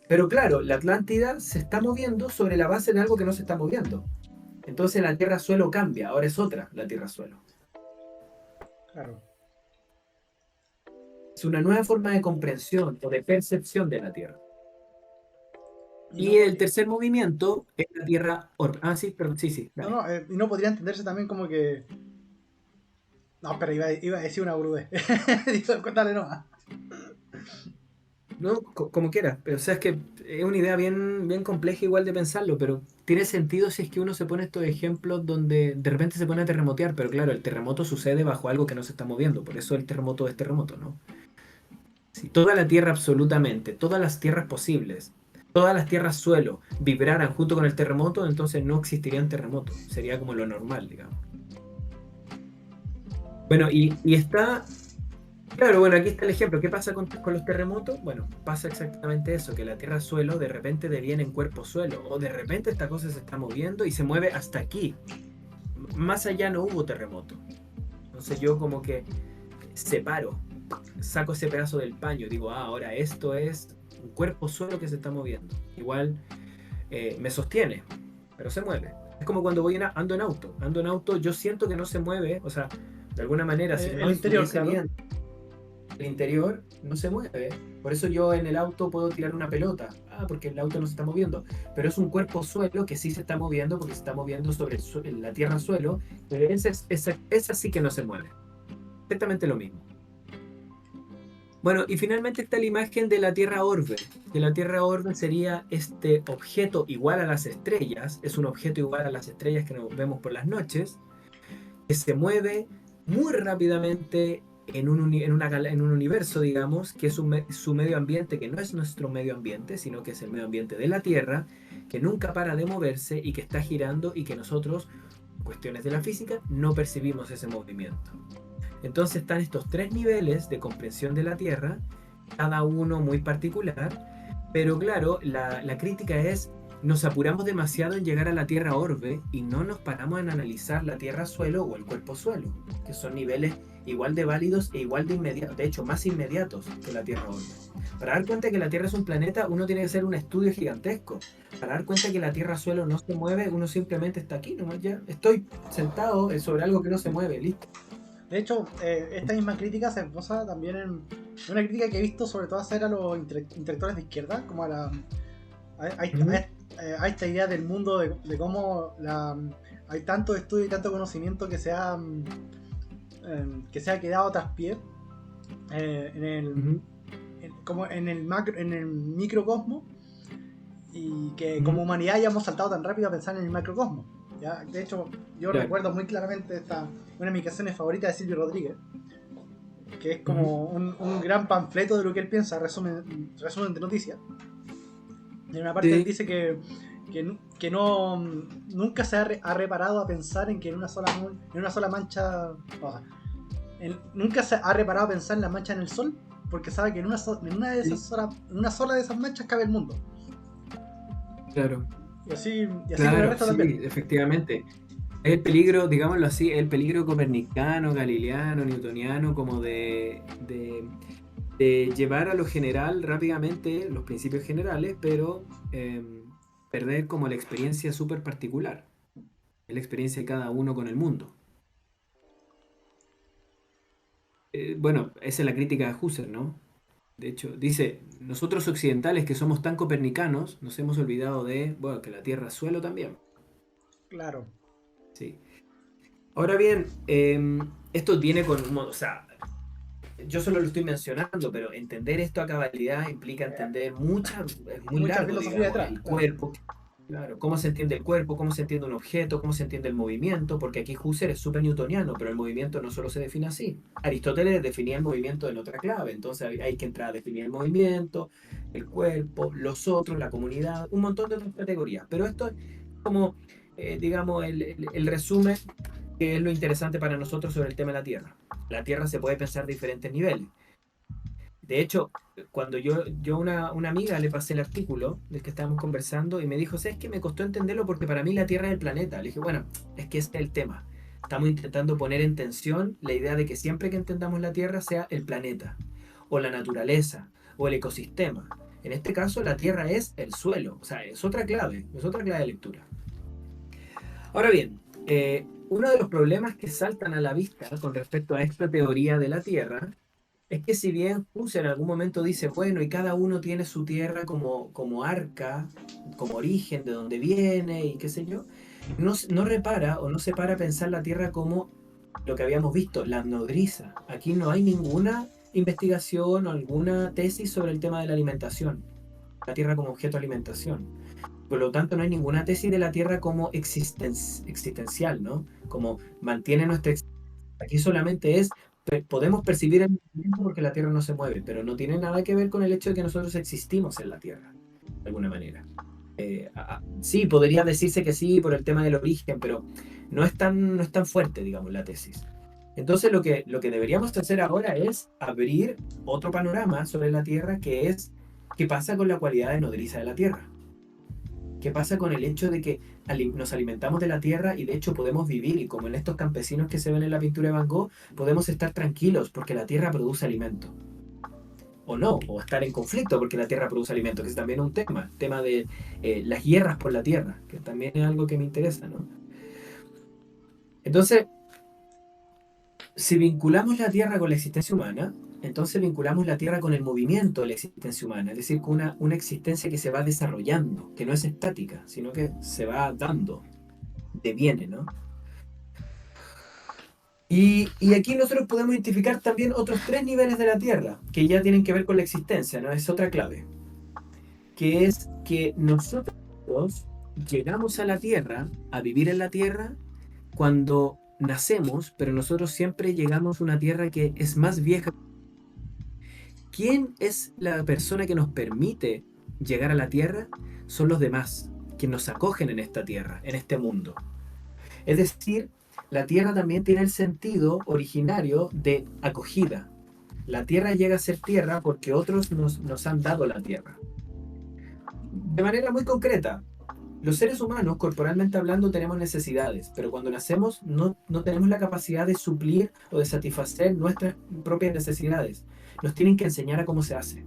[SPEAKER 2] Pero claro, la Atlántida se está moviendo sobre la base de algo que no se está moviendo. Entonces la Tierra-suelo cambia, ahora es otra la Tierra-suelo.
[SPEAKER 1] Claro.
[SPEAKER 2] Es una nueva forma de comprensión o de percepción de la Tierra.
[SPEAKER 1] Y
[SPEAKER 2] Y
[SPEAKER 1] no,
[SPEAKER 2] el tercer movimiento es la Tierra orbe. Ah, sí, perdón, sí,
[SPEAKER 1] no,
[SPEAKER 2] dale.
[SPEAKER 1] no, y no podría entenderse también como que. No, pero iba a decir una brudez. Dale nomás.
[SPEAKER 2] No, como quieras, pero o sea, es que es una idea bien, bien compleja igual de pensarlo, pero tiene sentido si es que uno se pone estos ejemplos donde de repente se pone a terremotear, pero claro, el terremoto sucede bajo algo que no se está moviendo, por eso el terremoto es terremoto, ¿no? Si toda la Tierra absolutamente, todas las tierras posibles, todas las tierras suelo vibraran junto con el terremoto, entonces no existiría un terremoto, sería como lo normal, digamos. Bueno, y está. Claro, bueno, aquí está el ejemplo. ¿Qué pasa con los terremotos? Bueno, pasa exactamente eso, que la tierra-suelo de repente deviene en cuerpo-suelo, o de repente esta cosa se está moviendo y se mueve hasta aquí. Más allá no hubo terremoto. Entonces yo como que separo, saco ese pedazo del paño, digo, ahora esto es un cuerpo-suelo que se está moviendo. Igual me sostiene, pero se mueve. Es como cuando ando en auto, yo siento que no se mueve, o sea, de alguna manera, si no
[SPEAKER 1] El interior,
[SPEAKER 2] estuviese
[SPEAKER 1] claro.
[SPEAKER 2] bien el interior no se mueve. Por eso yo en el auto puedo tirar una pelota. Porque el auto no se está moviendo. Pero es un cuerpo suelo que sí se está moviendo porque se está moviendo sobre la tierra suelo. Pero esa sí que no se mueve. Exactamente lo mismo. Bueno, y finalmente está la imagen de la Tierra orbe. Que la Tierra orbe sería este objeto igual a las estrellas. Es un objeto igual a las estrellas que nos vemos por las noches. Que se mueve muy rápidamente en un universo, digamos, que es su medio ambiente, que no es nuestro medio ambiente, sino que es el medio ambiente de la Tierra, que nunca para de moverse y que está girando y que nosotros, cuestiones de la física, no percibimos ese movimiento. Entonces están estos tres niveles de comprensión de la Tierra, cada uno muy particular, pero claro, la crítica es nos apuramos demasiado en llegar a la Tierra orbe y no nos paramos en analizar la Tierra suelo o el cuerpo suelo, que son niveles igual de válidos e igual de inmediatos, de hecho más inmediatos que la Tierra orbe. Para dar cuenta que la Tierra es un planeta, uno tiene que hacer un estudio gigantesco. Para dar cuenta que la Tierra suelo no se mueve, uno simplemente está aquí, nomás ya estoy sentado sobre algo que no se mueve, listo.
[SPEAKER 1] De hecho, esta misma crítica se basa también en una crítica que he visto sobre todo hacer a los intelectuales de izquierda, como a esta idea del mundo de cómo hay tanto estudio y tanto conocimiento que se ha quedado tras pie en el, como en el microcosmos, y que como humanidad ya hemos saltado tan rápido a pensar en el macrocosmos. ¿Ya? De hecho, yo recuerdo muy claramente una de mis canciones favoritas de Silvio Rodríguez, que es como un gran panfleto de lo que él piensa, resumen de noticias. En una parte él dice que no nunca se ha reparado a pensar en que en una sola mancha, o sea, nunca se ha reparado a pensar en la mancha en el sol, porque sabe que en una sola de esas manchas cabe el mundo.
[SPEAKER 2] Claro.
[SPEAKER 1] Y así
[SPEAKER 2] claro,
[SPEAKER 1] con el resto también.
[SPEAKER 2] Sí, efectivamente. El peligro, digámoslo así, el peligro copernicano, galileano, newtoniano, como de llevar a lo general rápidamente los principios generales, pero perder como la experiencia súper particular, la experiencia de cada uno con el mundo. Bueno, esa es la crítica de Husserl, ¿no? De hecho, dice, nosotros occidentales que somos tan copernicanos, nos hemos olvidado de, bueno, que la Tierra es suelo también.
[SPEAKER 1] Claro.
[SPEAKER 2] Sí. Ahora bien, esto tiene o sea, yo solo lo estoy mencionando, pero entender esto a cabalidad implica entender es muy
[SPEAKER 1] mucha
[SPEAKER 2] largo,
[SPEAKER 1] filosofía
[SPEAKER 2] digamos,
[SPEAKER 1] detrás.
[SPEAKER 2] el cuerpo, claro, cómo se entiende el cuerpo, cómo se entiende un objeto, cómo se entiende el movimiento, porque aquí Husserl es súper newtoniano, pero el movimiento no solo se define así. Aristóteles definía el movimiento en otra clave, entonces hay que entrar a definir el movimiento, el cuerpo, los otros, la comunidad, un montón de otras categorías. Pero esto es como, digamos, el resumen que es lo interesante para nosotros sobre el tema de la Tierra. La Tierra se puede pensar de diferentes niveles. De hecho, cuando yo a una amiga le pasé el artículo del que estábamos conversando y me dijo, ¿sabes qué? Me costó entenderlo porque para mí la Tierra es el planeta. Le dije, bueno, es que ese es el tema. estamos intentando poner en tensión la idea de que siempre que entendamos la Tierra sea el planeta, o la naturaleza, o el ecosistema. En este caso, la Tierra es el suelo, o sea, es otra clave de lectura. Ahora bien, uno de los problemas que saltan a la vista con respecto a esta teoría de la Tierra es que si bien Husserl en algún momento dice, bueno, y cada uno tiene su Tierra como arca, como origen, de donde viene y qué sé yo, no repara o no se para a pensar la Tierra como lo que habíamos visto, la nodriza. Aquí no hay ninguna investigación o alguna tesis sobre el tema de la alimentación, la Tierra como objeto de alimentación. Por lo tanto, no hay ninguna tesis de la Tierra como existencial, ¿no? Como mantiene nuestra existencia. Aquí solamente es, podemos percibir el movimiento porque la Tierra no se mueve, pero no tiene nada que ver con el hecho de que nosotros existimos en la Tierra, de alguna manera. Sí, podría decirse que sí por el tema del origen, pero no es tan fuerte, digamos, la tesis. Entonces lo que deberíamos hacer ahora es abrir otro panorama sobre la Tierra, que es qué pasa con la cualidad de nodriza de la Tierra. ¿Qué pasa con el hecho de que nos alimentamos de la tierra y de hecho podemos vivir? Y como en estos campesinos que se ven en la pintura de Van Gogh, podemos estar tranquilos porque la tierra produce alimento. O no, o estar en conflicto porque la tierra produce alimento, que es también un tema de las guerras por la tierra, que también es algo que me interesa, ¿no? Entonces, si vinculamos la tierra con la existencia humana, entonces vinculamos la tierra con el movimiento de la existencia humana, es decir, con una existencia que se va desarrollando, que no es estática, sino que se va dando, deviene, ¿no? Y aquí nosotros podemos identificar también otros 3 niveles de la Tierra, que ya tienen que ver con la existencia, ¿no? Es otra clave, que es que nosotros llegamos a la Tierra, a vivir en la Tierra, cuando nacemos, pero nosotros siempre llegamos a una Tierra que es más vieja. ¿Quién es la persona que nos permite llegar a la Tierra? Son los demás, que nos acogen en esta Tierra, en este mundo. Es decir, la tierra también tiene el sentido originario de acogida. La tierra llega a ser tierra porque otros nos han dado la tierra. De manera muy concreta, los seres humanos, corporalmente hablando, tenemos necesidades, pero cuando nacemos no tenemos la capacidad de suplir o de satisfacer nuestras propias necesidades. Nos tienen que enseñar a cómo se hace.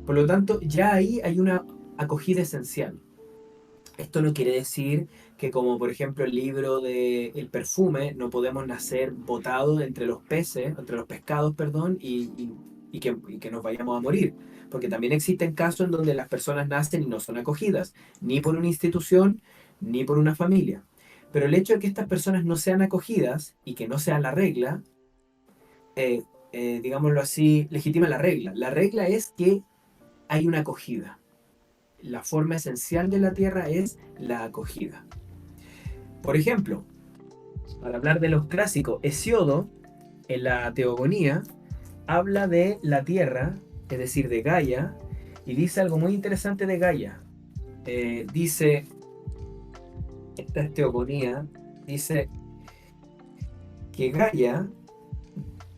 [SPEAKER 2] Por lo tanto, ya ahí hay una acogida esencial. Esto no quiere decir que, como por ejemplo el libro de El perfume, no podemos nacer botados entre los peces, entre los pescados, perdón, y que nos vayamos a morir. Porque también existen casos en donde las personas nacen y no son acogidas, ni por una institución, ni por una familia. Pero el hecho de que estas personas no sean acogidas y que no sea la regla, digámoslo así, legitima la regla. La regla es que hay una acogida. La forma esencial de la tierra es la acogida. Por ejemplo, para hablar de los clásicos, Hesíodo, en la Teogonía, habla de la tierra, es decir, de Gaia, y dice algo muy interesante de Gaia. Dice, esta es Teogonía, dice que Gaia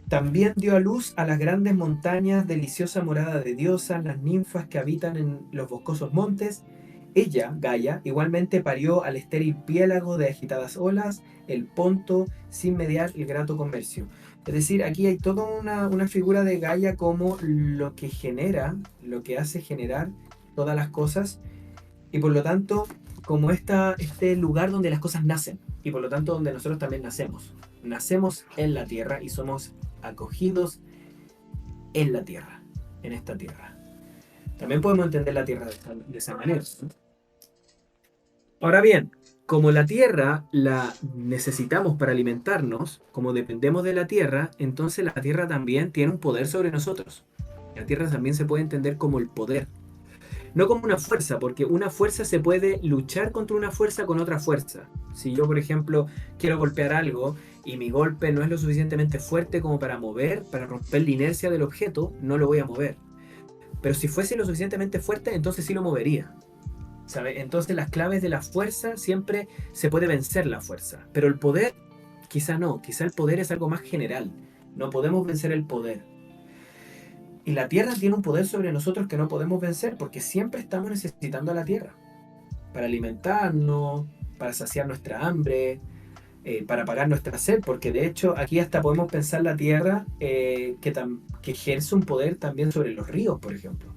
[SPEAKER 2] también dio a luz a las grandes montañas, deliciosa morada de diosas, las ninfas que habitan en los boscosos montes. Ella, Gaia, igualmente parió al estéril piélago de agitadas olas, el Ponto, sin mediar el grato comercio. Es decir, aquí hay toda una figura de Gaia como lo que genera, lo que hace generar todas las cosas, y por lo tanto, como este lugar donde las cosas nacen, y por lo tanto donde nosotros también nacemos. Nacemos en la tierra y somos acogidos en la tierra, en esta tierra. También podemos entender la tierra de esa manera, ¿no? Ahora bien, como la tierra la necesitamos para alimentarnos, como dependemos de la tierra, entonces la tierra también tiene un poder sobre nosotros. La tierra también se puede entender como el poder. No como una fuerza, porque una fuerza se puede luchar contra una fuerza con otra fuerza. Si yo, por ejemplo, quiero golpear algo y mi golpe no es lo suficientemente fuerte como para para romper la inercia del objeto, no lo voy a mover. Pero si fuese lo suficientemente fuerte, entonces sí lo movería. ¿Sabe? Entonces las claves de la fuerza siempre se puede vencer la fuerza. Pero el poder, quizá no. Quizá el poder es algo más general. No podemos vencer el poder. Y la tierra tiene un poder sobre nosotros que no podemos vencer porque siempre estamos necesitando a la tierra. Para alimentarnos, para saciar nuestra hambre, para pagar nuestra sed, porque de hecho aquí hasta podemos pensar la tierra que ejerce un poder también sobre los ríos, por ejemplo.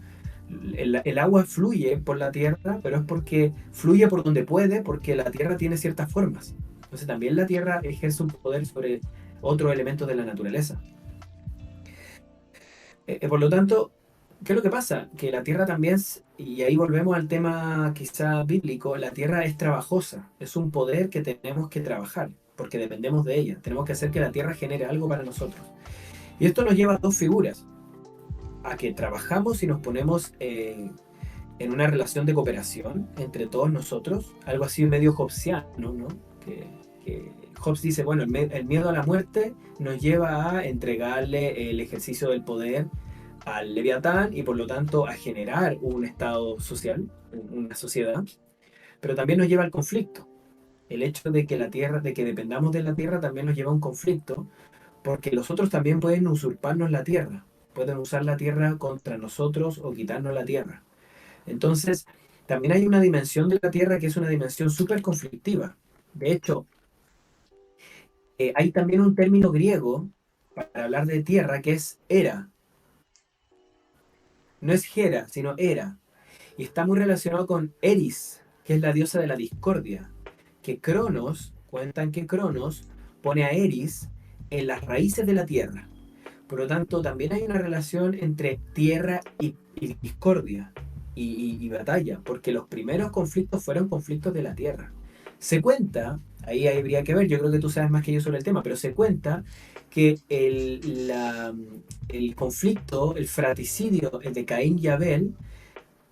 [SPEAKER 2] El agua fluye por la tierra, pero es porque fluye por donde puede, porque la tierra tiene ciertas formas. Entonces también la tierra ejerce un poder sobre otros elementos de la naturaleza. Por lo tanto, ¿qué es lo que pasa? Que la tierra también, y ahí volvemos al tema quizá bíblico, la tierra es trabajosa, es un poder que tenemos que trabajar, porque dependemos de ella, tenemos que hacer que la tierra genere algo para nosotros. Y esto nos lleva a dos figuras, a que trabajamos y nos ponemos en una relación de cooperación entre todos nosotros, algo así medio hobbesiano, ¿no? Que Hobbes dice, bueno, el miedo a la muerte nos lleva a entregarle el ejercicio del poder al Leviatán y por lo tanto a generar un estado social, una sociedad, pero también nos lleva al conflicto. El hecho de que la tierra, de que dependamos de la tierra también nos lleva a un conflicto, porque los otros también pueden usurparnos la tierra, pueden usar la tierra contra nosotros o quitarnos la tierra. Entonces, también hay una dimensión de la tierra que es una dimensión súper conflictiva. De hecho, hay también un término griego para hablar de tierra que es era. No es Hera, sino Hera. Y está muy relacionado con Eris, que es la diosa de la discordia. Que Cronos, cuentan que Cronos pone a Eris en las raíces de la tierra. Por lo tanto, también hay una relación entre tierra y discordia y batalla, porque los primeros conflictos fueron conflictos de la tierra. Se cuenta, ahí habría que ver, yo creo que tú sabes más que yo sobre el tema, pero se cuenta que el conflicto, el fratricidio de Caín y Abel,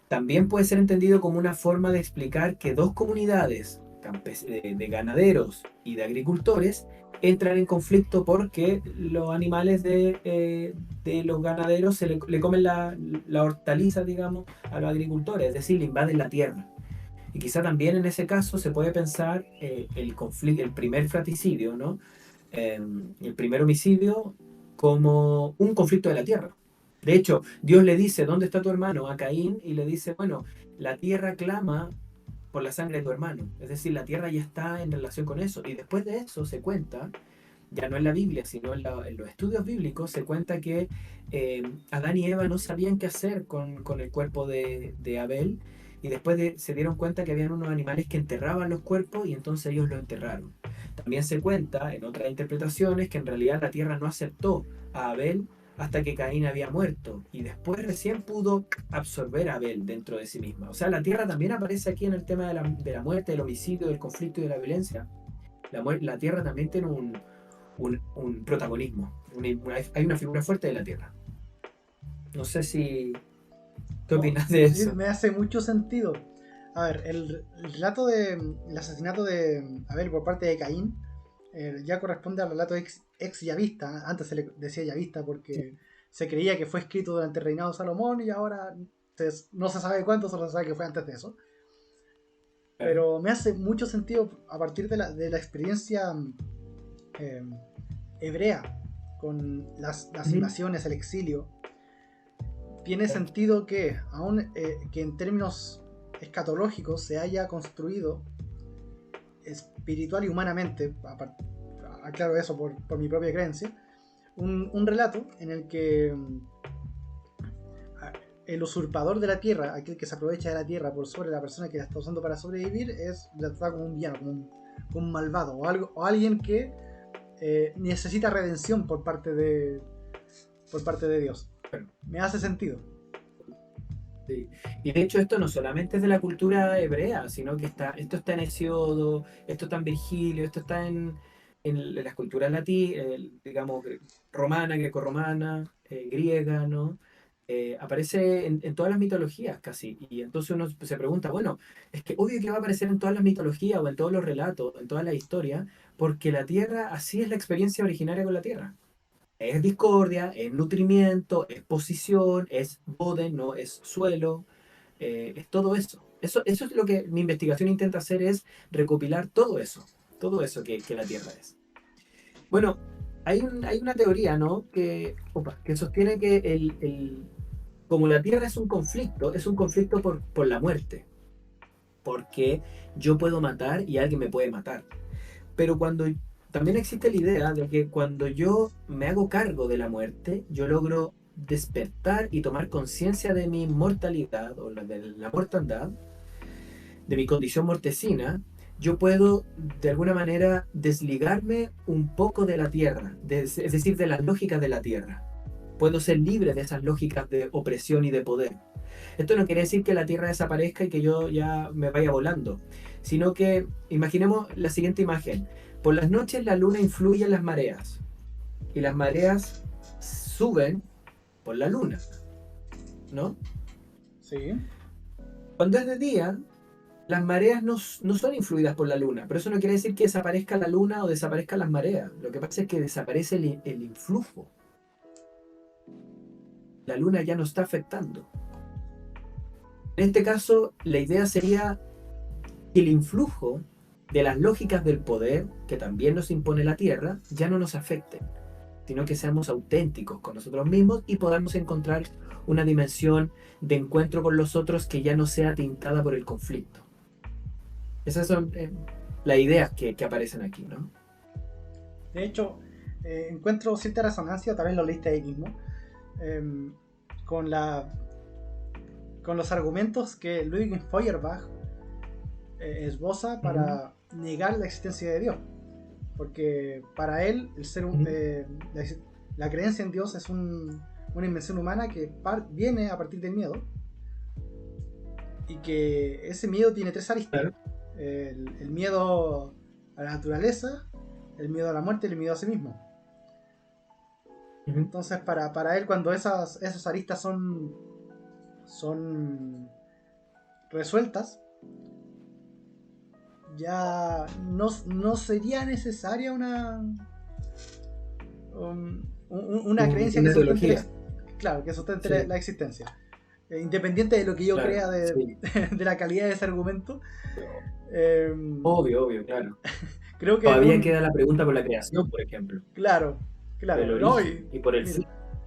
[SPEAKER 2] también puede ser entendido como una forma de explicar que dos comunidades de ganaderos y de agricultores entran en conflicto porque los animales de los ganaderos le comen la hortaliza, digamos, a los agricultores, es decir, le invaden la tierra. Y quizá también en ese caso se puede pensar el conflicto, el primer fratricidio, ¿no? El primer homicidio como un conflicto de la tierra. De hecho, Dios le dice, ¿dónde está tu hermano? A Caín, y le dice, bueno, la tierra clama por la sangre de tu hermano. Es decir, la tierra ya está en relación con eso. Y después de eso se cuenta, ya no en la Biblia, sino en los estudios bíblicos, se cuenta que Adán y Eva no sabían qué hacer con el cuerpo de Abel, y después se dieron cuenta que habían unos animales que enterraban los cuerpos y entonces ellos lo enterraron. También se cuenta en otras interpretaciones que en realidad la tierra no aceptó a Abel hasta que Caín había muerto y después recién pudo absorber a Abel dentro de sí misma. O sea, la tierra también aparece aquí en el tema de la muerte, del homicidio, del conflicto y de la violencia. La tierra también tiene un protagonismo, hay una figura fuerte de la tierra. No sé si... ¿Qué opinas de eso?
[SPEAKER 1] Me hace mucho sentido. A ver, el relato del asesinato de Abel por parte de Caín ya corresponde al relato ex yavista. Antes se le decía yavista porque se creía que fue escrito durante el reinado de Salomón y ahora no se sabe cuánto, solo se sabe que fue antes de eso. Pero me hace mucho sentido a partir de la experiencia hebrea con las invasiones, el exilio. Tiene sentido que, aún que en términos escatológicos se haya construido espiritual y humanamente, aclaro eso por mi propia creencia, un relato en el que el usurpador de la tierra, aquel que se aprovecha de la tierra por sobre la persona que la está usando para sobrevivir, es tratado como un villano, como un malvado, o alguien que necesita redención por parte de Dios. Me hace sentido.
[SPEAKER 2] Sí. Y de hecho esto no solamente es de la cultura hebrea, sino que esto está en Hesíodo, esto está en Virgilio, esto está en las culturas digamos, romana, grecorromana, griega, ¿no? Aparece en todas las mitologías casi. Y entonces uno se pregunta, bueno, es que obvio que va a aparecer en todas las mitologías o en todos los relatos, en toda la historia, porque la Tierra, así es la experiencia originaria con la Tierra. Es discordia, es nutrimiento, es posición, es boden, no es suelo, es todo eso. Eso es lo que mi investigación intenta hacer, es recopilar todo eso que la Tierra es. Bueno, hay una teoría, ¿no? que sostiene que como la Tierra es un conflicto por la muerte. Porque yo puedo matar y alguien me puede matar. Pero cuando también existe la idea de que cuando yo me hago cargo de la muerte, yo logro despertar y tomar conciencia de mi mortalidad o de la mortandad, de mi condición mortecina. Yo puedo de alguna manera desligarme un poco de la tierra, es decir, de las lógicas de la tierra. Puedo ser libre de esas lógicas de opresión y de poder. Esto no quiere decir que la tierra desaparezca y que yo ya me vaya volando, sino que imaginemos la siguiente imagen. Por las noches la luna influye en las mareas y las mareas suben por la luna, ¿no?
[SPEAKER 1] Sí.
[SPEAKER 2] Cuando es de día, las mareas no son influidas por la luna, pero eso no quiere decir que desaparezca la luna o desaparezcan las mareas. Lo que pasa es que desaparece el influjo. La luna ya no está afectando. En este caso, la idea sería que el influjo de las lógicas del poder, que también nos impone la Tierra, ya no nos afecten, sino que seamos auténticos con nosotros mismos y podamos encontrar una dimensión de encuentro con los otros que ya no sea tintada por el conflicto. Esas son las ideas que aparecen aquí, ¿no?
[SPEAKER 1] De hecho, encuentro cierta resonancia, también lo leíste ahí mismo, con los argumentos que Ludwig Feuerbach esboza para negar la existencia de Dios. Porque para él, la creencia en Dios es una invención humana que viene a partir del miedo. Y que ese miedo tiene tres aristas.
[SPEAKER 2] Claro.
[SPEAKER 1] El miedo a la naturaleza, el miedo a la muerte y el miedo a sí mismo. Entonces para él, cuando esas aristas son resueltas, ya no sería necesaria una creencia que sustente, que sustente la existencia. Independiente de lo que yo crea de la calidad de ese argumento.
[SPEAKER 2] Obvio, claro.
[SPEAKER 1] Creo que
[SPEAKER 2] todavía queda la pregunta por la creación, por ejemplo.
[SPEAKER 1] Claro.
[SPEAKER 2] ¿No? Y por el fin.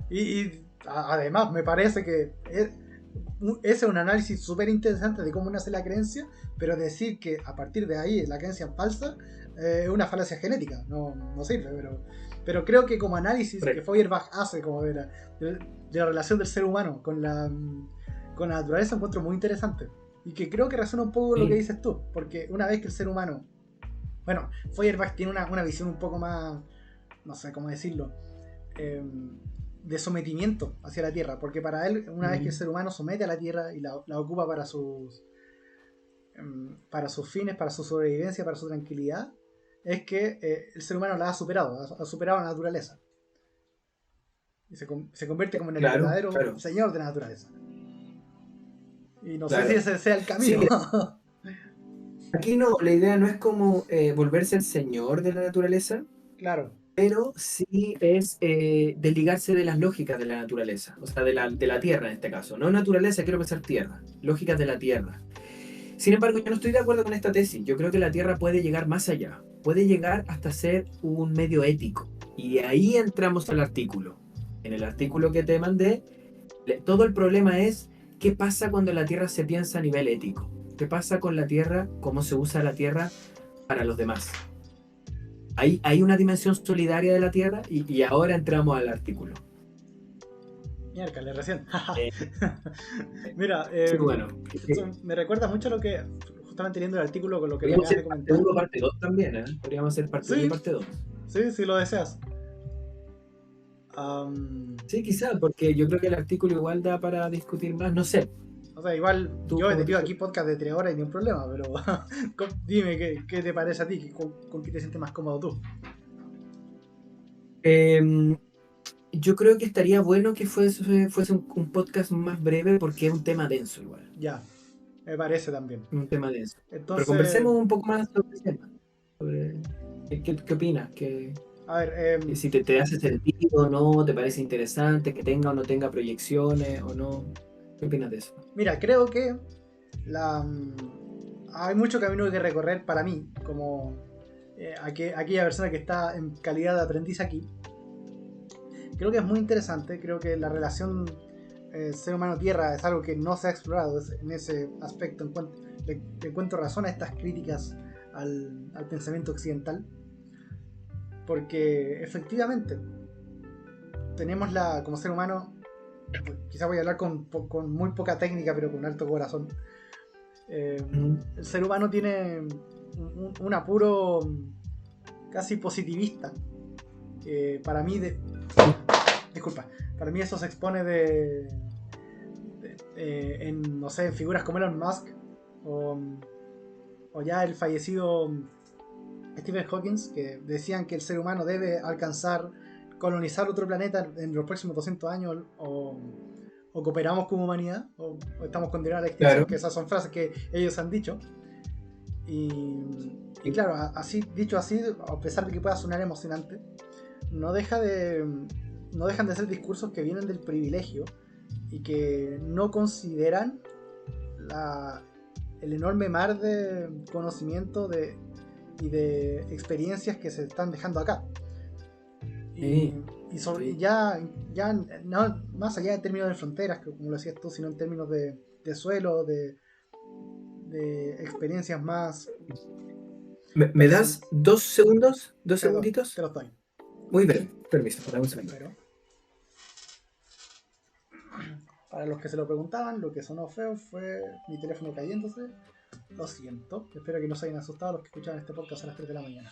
[SPEAKER 1] Y además me parece que ese es un análisis súper interesante de cómo nace la creencia, pero decir que a partir de ahí la creencia es falsa es una falacia genética, no sirve, pero creo que como análisis que Feuerbach hace como de la relación del ser humano con la naturaleza, encuentro muy interesante y que creo que resuena un poco lo que dices tú, porque una vez que el ser humano, bueno, Feuerbach tiene una visión un poco más, no sé cómo decirlo, de sometimiento hacia la Tierra, porque para él, una vez que el ser humano somete a la Tierra y la ocupa para sus fines, para su sobrevivencia, para su tranquilidad, es que el ser humano la ha superado a la naturaleza. Y se convierte como en el verdadero señor de la naturaleza. Y no sé si ese sea el camino.
[SPEAKER 2] Sí. Aquí no, la idea no es como volverse el señor de la naturaleza.
[SPEAKER 1] Claro.
[SPEAKER 2] Pero sí es desligarse de las lógicas de la naturaleza, o sea, de la tierra en este caso. No naturaleza, quiero pensar tierra, lógicas de la tierra. Sin embargo, yo no estoy de acuerdo con esta tesis. Yo creo que la tierra puede llegar más allá, puede llegar hasta ser un medio ético. Y ahí entramos al artículo. En el artículo que te mandé, todo el problema es qué pasa cuando la tierra se piensa a nivel ético. ¿Qué pasa con la tierra? ¿Cómo se usa la tierra para los demás? Hay una dimensión solidaria de la Tierra y ahora entramos al artículo.
[SPEAKER 1] Miércoles, recién. Mira,
[SPEAKER 2] sí, bueno.
[SPEAKER 1] Me recuerda mucho a lo que, justamente leyendo el artículo con lo que
[SPEAKER 2] podríamos
[SPEAKER 1] acabas de comentar.
[SPEAKER 2] Parte 1, parte 2 también, ¿eh? Podríamos hacer parte 1 y parte 2.
[SPEAKER 1] Sí, si lo deseas.
[SPEAKER 2] Sí, quizás, porque yo creo que el artículo igual da para discutir más, no sé.
[SPEAKER 1] O sea, igual yo he tenido aquí podcast de 3 horas y ni un problema, pero dime qué te parece a ti, con qué te sientes más cómodo tú.
[SPEAKER 2] Yo creo que estaría bueno que fuese un podcast más breve porque es un tema denso igual.
[SPEAKER 1] Ya, me parece también.
[SPEAKER 2] Un tema denso.
[SPEAKER 1] Entonces,
[SPEAKER 2] pero conversemos un poco más sobre el tema. ¿Qué opinas?
[SPEAKER 1] A ver,
[SPEAKER 2] si te hace sentido o no, te parece interesante, que tenga o no tenga proyecciones o no. ¿Qué opinas de eso?
[SPEAKER 1] Mira, creo que hay mucho camino que recorrer para mí, como aquella persona que está en calidad de aprendiz aquí. Creo que es muy interesante, creo que la relación ser humano-tierra es algo que no se ha explorado en ese aspecto. Le encuentro razón a estas críticas al pensamiento occidental. Porque efectivamente tenemos como ser humano, quizás voy a hablar con muy poca técnica, pero con alto corazón. El ser humano tiene un apuro casi positivista. Para mí, disculpa, para mí eso se expone en, no sé, en figuras como Elon Musk o ya el fallecido Stephen Hawking, que decían que el ser humano debe alcanzar, colonizar otro planeta en los próximos 200 años o cooperamos como humanidad o estamos condenados a la extinción,
[SPEAKER 2] Claro.
[SPEAKER 1] que esas son frases que ellos han dicho. Y claro, así, dicho así, a pesar de que pueda sonar emocionante, no dejan de ser discursos que vienen del privilegio y que no consideran el enorme mar de conocimiento y de experiencias que se están dejando acá. Y ya no más allá de términos de fronteras, como lo decías tú, sino en términos de suelo, de experiencias más
[SPEAKER 2] ¿Me das 2 segundos? ¿2
[SPEAKER 1] Perdón,
[SPEAKER 2] segunditos?
[SPEAKER 1] te lo doy.
[SPEAKER 2] Muy breve. Permiso, dame un segundo.
[SPEAKER 1] Pero, para los que se lo preguntaban, lo que sonó feo fue mi teléfono cayéndose. Lo siento. Espero que no se hayan asustado los que escuchaban este podcast a las 3 de la mañana.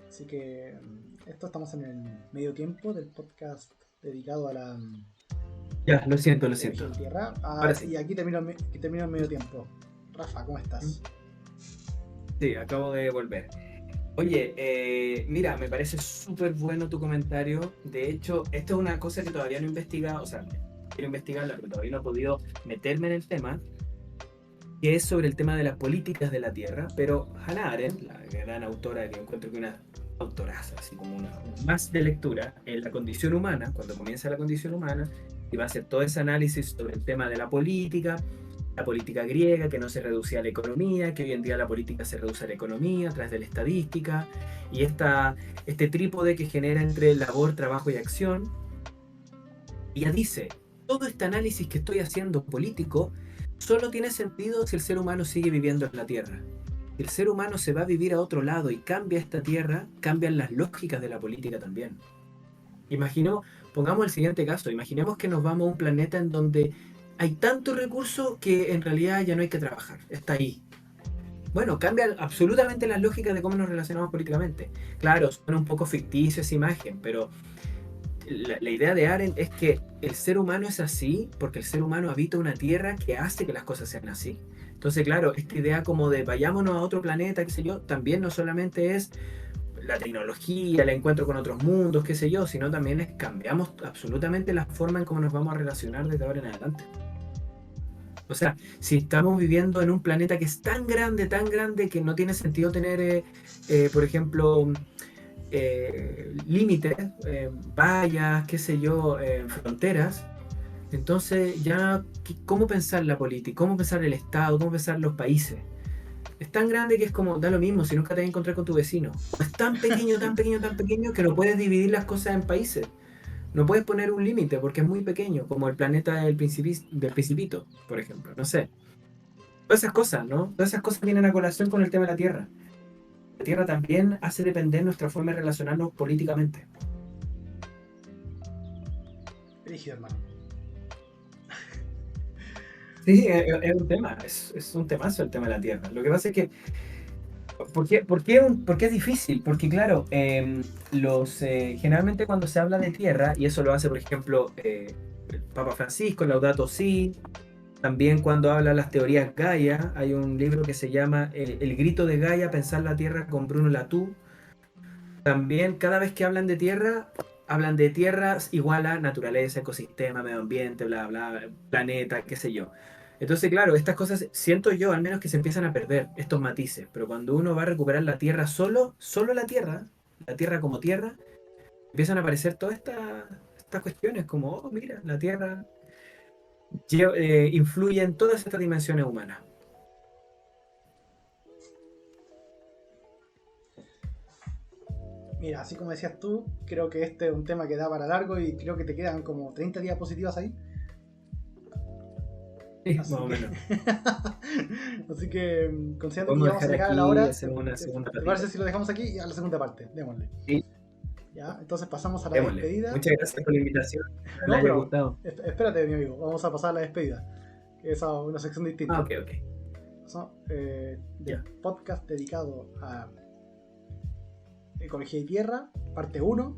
[SPEAKER 1] Así que estamos en el medio tiempo del podcast dedicado a la
[SPEAKER 2] Ya, lo siento.
[SPEAKER 1] televisión tierra.
[SPEAKER 2] Ahora sí.
[SPEAKER 1] Y aquí termino el medio tiempo. Rafa, ¿cómo estás?
[SPEAKER 2] Sí, acabo de volver. Oye, mira, me parece súper bueno tu comentario. De hecho, esto es una cosa que todavía no he investigado, o sea, quiero investigarla, pero todavía no he podido meterme en el tema, que es sobre el tema de las políticas de la Tierra. Pero Hannah Arendt, la gran autora, que encuentro que una autoraza, así como una más de lectura, en La condición humana, cuando comienza La condición humana, y va a hacer todo ese análisis sobre el tema de la política griega, que no se reducía a la economía, que hoy en día la política se reduce a la economía a través de la estadística, y este trípode que genera entre labor, trabajo y acción. Y ella dice, todo este análisis que estoy haciendo político solo tiene sentido si el ser humano sigue viviendo en la Tierra. Si el ser humano se va a vivir a otro lado y cambia esta Tierra, cambian las lógicas de la política también. Pongamos el siguiente caso, imaginemos que nos vamos a un planeta en donde hay tanto recurso que en realidad ya no hay que trabajar, está ahí. Bueno, cambia absolutamente las lógicas de cómo nos relacionamos políticamente. Claro, suena un poco ficticio esa imagen, pero la idea de Arendt es que el ser humano es así porque el ser humano habita una tierra que hace que las cosas sean así. Entonces, claro, esta idea como de vayámonos a otro planeta, qué sé yo, también no solamente es la tecnología, el encuentro con otros mundos, qué sé yo, sino también es cambiamos absolutamente la forma en cómo nos vamos a relacionar desde ahora en adelante. O sea, si estamos viviendo en un planeta que es tan grande que no tiene sentido tener, por ejemplo, límites, vallas, qué sé yo, fronteras, entonces ya, ¿cómo pensar la política? ¿Cómo pensar el Estado? ¿Cómo pensar los países? Es tan grande que es como, da lo mismo si nunca te vas a encontrar con tu vecino. Es tan pequeño que no puedes dividir las cosas en países. No puedes poner un límite porque es muy pequeño, como el planeta del Principito, por ejemplo. No sé. Todas esas cosas, ¿no? Todas esas cosas vienen a colación con el tema de la Tierra. La Tierra también hace depender nuestra forma de relacionarnos políticamente.
[SPEAKER 1] Rígido, hermano.
[SPEAKER 2] Sí, es un tema, es un temazo el tema de la Tierra. Lo que pasa es que ¿Por qué es difícil? Porque claro, generalmente cuando se habla de tierra, y eso lo hace por ejemplo el Papa Francisco, Laudato Si, también cuando habla de las teorías Gaia, hay un libro que se llama El grito de Gaia, pensar la tierra con Bruno Latour. También cada vez que hablan de tierras igual a naturaleza, ecosistema, medio ambiente, bla, bla, planeta, qué sé yo. Entonces, claro, estas cosas siento yo al menos que se empiezan a perder, estos matices, pero cuando uno va a recuperar la tierra solo la tierra como tierra, empiezan a aparecer todas estas cuestiones como, oh, mira, la tierra influye en todas estas dimensiones humanas.
[SPEAKER 1] Mira, así como decías tú, creo que este es un tema que da para largo y creo que te quedan como 30 diapositivas ahí.
[SPEAKER 2] Sí,
[SPEAKER 1] Así
[SPEAKER 2] más o
[SPEAKER 1] que,
[SPEAKER 2] menos.
[SPEAKER 1] así que considerando que
[SPEAKER 2] Podemos
[SPEAKER 1] ya vamos a
[SPEAKER 2] dejar
[SPEAKER 1] llegar a la
[SPEAKER 2] aquí y
[SPEAKER 1] hora,
[SPEAKER 2] hacemos una segunda
[SPEAKER 1] te parece
[SPEAKER 2] patita.
[SPEAKER 1] si lo dejamos aquí a la segunda parte? Démosle.
[SPEAKER 2] Sí,
[SPEAKER 1] Ya, entonces pasamos a la
[SPEAKER 2] démosle.
[SPEAKER 1] despedida.
[SPEAKER 2] Muchas gracias por la invitación. Espero le
[SPEAKER 1] No,
[SPEAKER 2] haya
[SPEAKER 1] pero
[SPEAKER 2] gustado.
[SPEAKER 1] espérate, mi amigo, vamos a pasar a la despedida, que es una sección
[SPEAKER 2] Ah,
[SPEAKER 1] distinta.
[SPEAKER 2] ok, ok.
[SPEAKER 1] Del
[SPEAKER 2] Ya.
[SPEAKER 1] podcast dedicado a Ecología y Tierra, parte 1,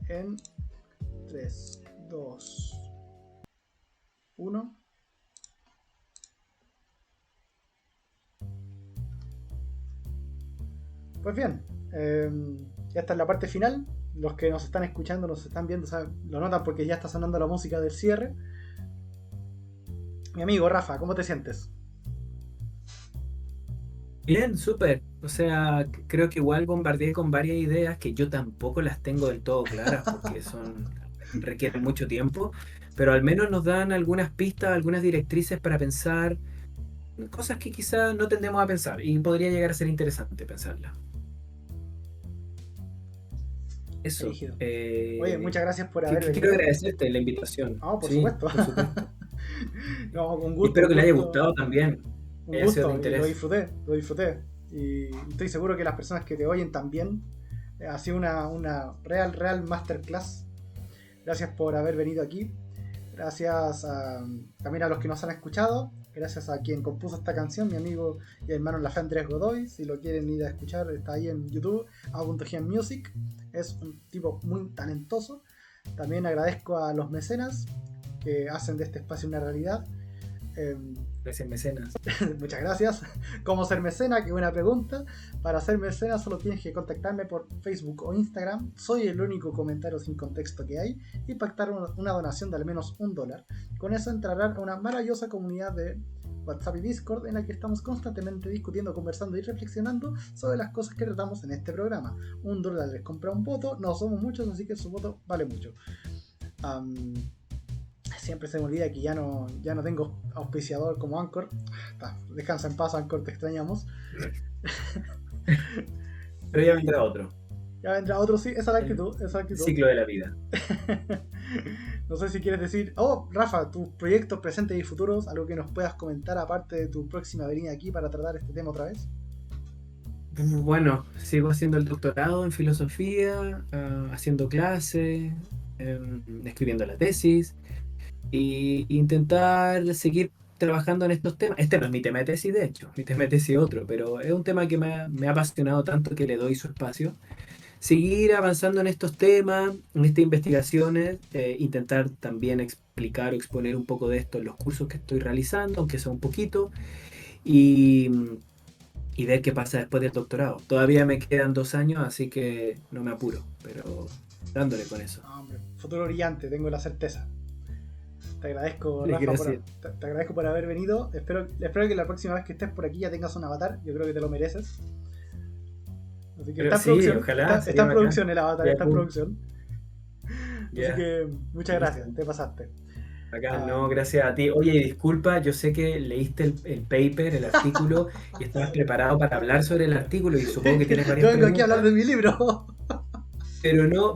[SPEAKER 1] en 3, 2, 1. Pues bien, ya está en la parte final. Los que nos están escuchando, nos están viendo, lo notan porque ya está sonando la música del cierre. Mi amigo Rafa, ¿cómo te sientes?
[SPEAKER 2] Bien, súper. O sea, creo que igual bombardeé con varias ideas que yo tampoco las tengo del todo claras porque requieren mucho tiempo, pero al menos nos dan algunas pistas, algunas directrices para pensar cosas que quizás no tendemos a pensar y podría llegar a ser interesante pensarlas. Eso.
[SPEAKER 1] Rígido. Oye, muchas gracias por haber
[SPEAKER 2] Quiero
[SPEAKER 1] venido.
[SPEAKER 2] agradecerte la invitación.
[SPEAKER 1] Ah, por
[SPEAKER 2] Sí,
[SPEAKER 1] supuesto.
[SPEAKER 2] por supuesto.
[SPEAKER 1] No, un
[SPEAKER 2] Y
[SPEAKER 1] gusto,
[SPEAKER 2] espero
[SPEAKER 1] un
[SPEAKER 2] que le haya
[SPEAKER 1] gusto.
[SPEAKER 2] gustado también,
[SPEAKER 1] Un
[SPEAKER 2] que haya sido de
[SPEAKER 1] gusto, y lo
[SPEAKER 2] interés.
[SPEAKER 1] disfruté, lo disfruté. Y estoy seguro que las personas que te oyen también. Ha sido una real masterclass. Gracias por haber venido aquí. Gracias también a los que nos han escuchado. Gracias a quien compuso esta canción, mi amigo y hermano La Fe Andrés Godoy. Si lo quieren ir a escuchar, está ahí en YouTube, a.gen Music. Es un tipo muy talentoso. También agradezco a los mecenas que hacen de este espacio una realidad.
[SPEAKER 2] Gracias, mecenas.
[SPEAKER 1] Muchas gracias. ¿Cómo ser mecena? Qué buena pregunta. Para ser mecena solo tienes que contactarme por Facebook o Instagram. Soy el único comentario sin contexto que hay. Y pactar una donación de al menos $1. Con eso entrarán a una maravillosa comunidad de WhatsApp y Discord en la que estamos constantemente discutiendo, conversando y reflexionando sobre las cosas que tratamos en este programa. $1 les compra un voto. No somos muchos, así que su voto vale mucho. Siempre se me olvida que ya no tengo auspiciador como Anchor. Descansa en paz, Anchor, te extrañamos.
[SPEAKER 2] Pero ya vendrá otro.
[SPEAKER 1] Ya vendrá otro, sí, esa es la
[SPEAKER 2] El
[SPEAKER 1] actitud. Esa es la actitud.
[SPEAKER 2] ciclo de la vida.
[SPEAKER 1] No sé si quieres decir, Rafa, tus proyectos presentes y futuros, algo que nos puedas comentar aparte de tu próxima venida aquí para tratar este tema otra vez.
[SPEAKER 2] Bueno, sigo haciendo el doctorado en filosofía, haciendo clases, escribiendo la tesis e intentar seguir trabajando en estos temas. Este no es mi tema de tesis, de hecho, mi tema de tesis es otro, pero es un tema que me ha apasionado tanto que le doy su espacio. Seguir avanzando en estos temas, en estas investigaciones, intentar también explicar o exponer un poco de esto en los cursos que estoy realizando, aunque sea un poquito, y, y ver qué pasa después del doctorado. Todavía me quedan 2 años, así que no me apuro, pero dándole con eso.
[SPEAKER 1] No, hombre, futuro brillante, tengo la certeza. Te agradezco, Rafa,
[SPEAKER 2] Gracias.
[SPEAKER 1] te agradezco por haber venido. Espero que la próxima vez que estés por aquí ya tengas un avatar. Yo creo que te lo mereces. Así que
[SPEAKER 2] Pero
[SPEAKER 1] está en
[SPEAKER 2] sí,
[SPEAKER 1] producción.
[SPEAKER 2] ojalá.
[SPEAKER 1] Está en producción el avatar,
[SPEAKER 2] Ya,
[SPEAKER 1] está en producción.
[SPEAKER 2] ya.
[SPEAKER 1] Así que muchas gracias,
[SPEAKER 2] Listo.
[SPEAKER 1] te pasaste.
[SPEAKER 2] Acá no, gracias a ti. Oye, disculpa, yo sé que leíste el paper, el artículo, y estabas preparado para hablar sobre el artículo y supongo que tienes
[SPEAKER 1] Yo
[SPEAKER 2] varias
[SPEAKER 1] vengo aquí a hablar
[SPEAKER 2] preguntas,
[SPEAKER 1] de mi libro.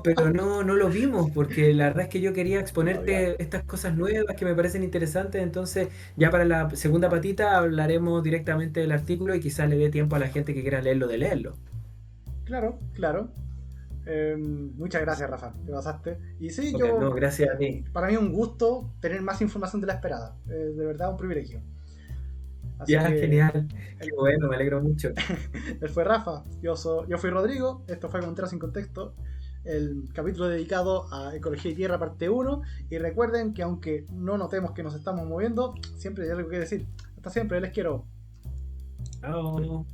[SPEAKER 2] pero no lo vimos, porque la verdad es que yo quería
[SPEAKER 1] No, ya.
[SPEAKER 2] exponerte estas cosas nuevas que me parecen interesantes, entonces ya para la segunda patita hablaremos directamente del artículo y quizás le dé tiempo a la gente que quiera leerlo de leerlo.
[SPEAKER 1] Claro, claro. Muchas gracias, Rafa, te pasaste. Y sí,
[SPEAKER 2] Ok, no, gracias a ti.
[SPEAKER 1] para mí es un gusto tener más información de la esperada. De verdad, un privilegio. Así
[SPEAKER 2] Ya,
[SPEAKER 1] que
[SPEAKER 2] genial. Qué bueno, me alegro mucho.
[SPEAKER 1] él fue Rafa, yo fui Rodrigo, esto fue Comentarios sin Contexto, el capítulo dedicado a Ecología y Tierra parte 1. Y recuerden que aunque no notemos que nos estamos moviendo, siempre hay algo que decir. Hasta siempre, les quiero.
[SPEAKER 2] Chao.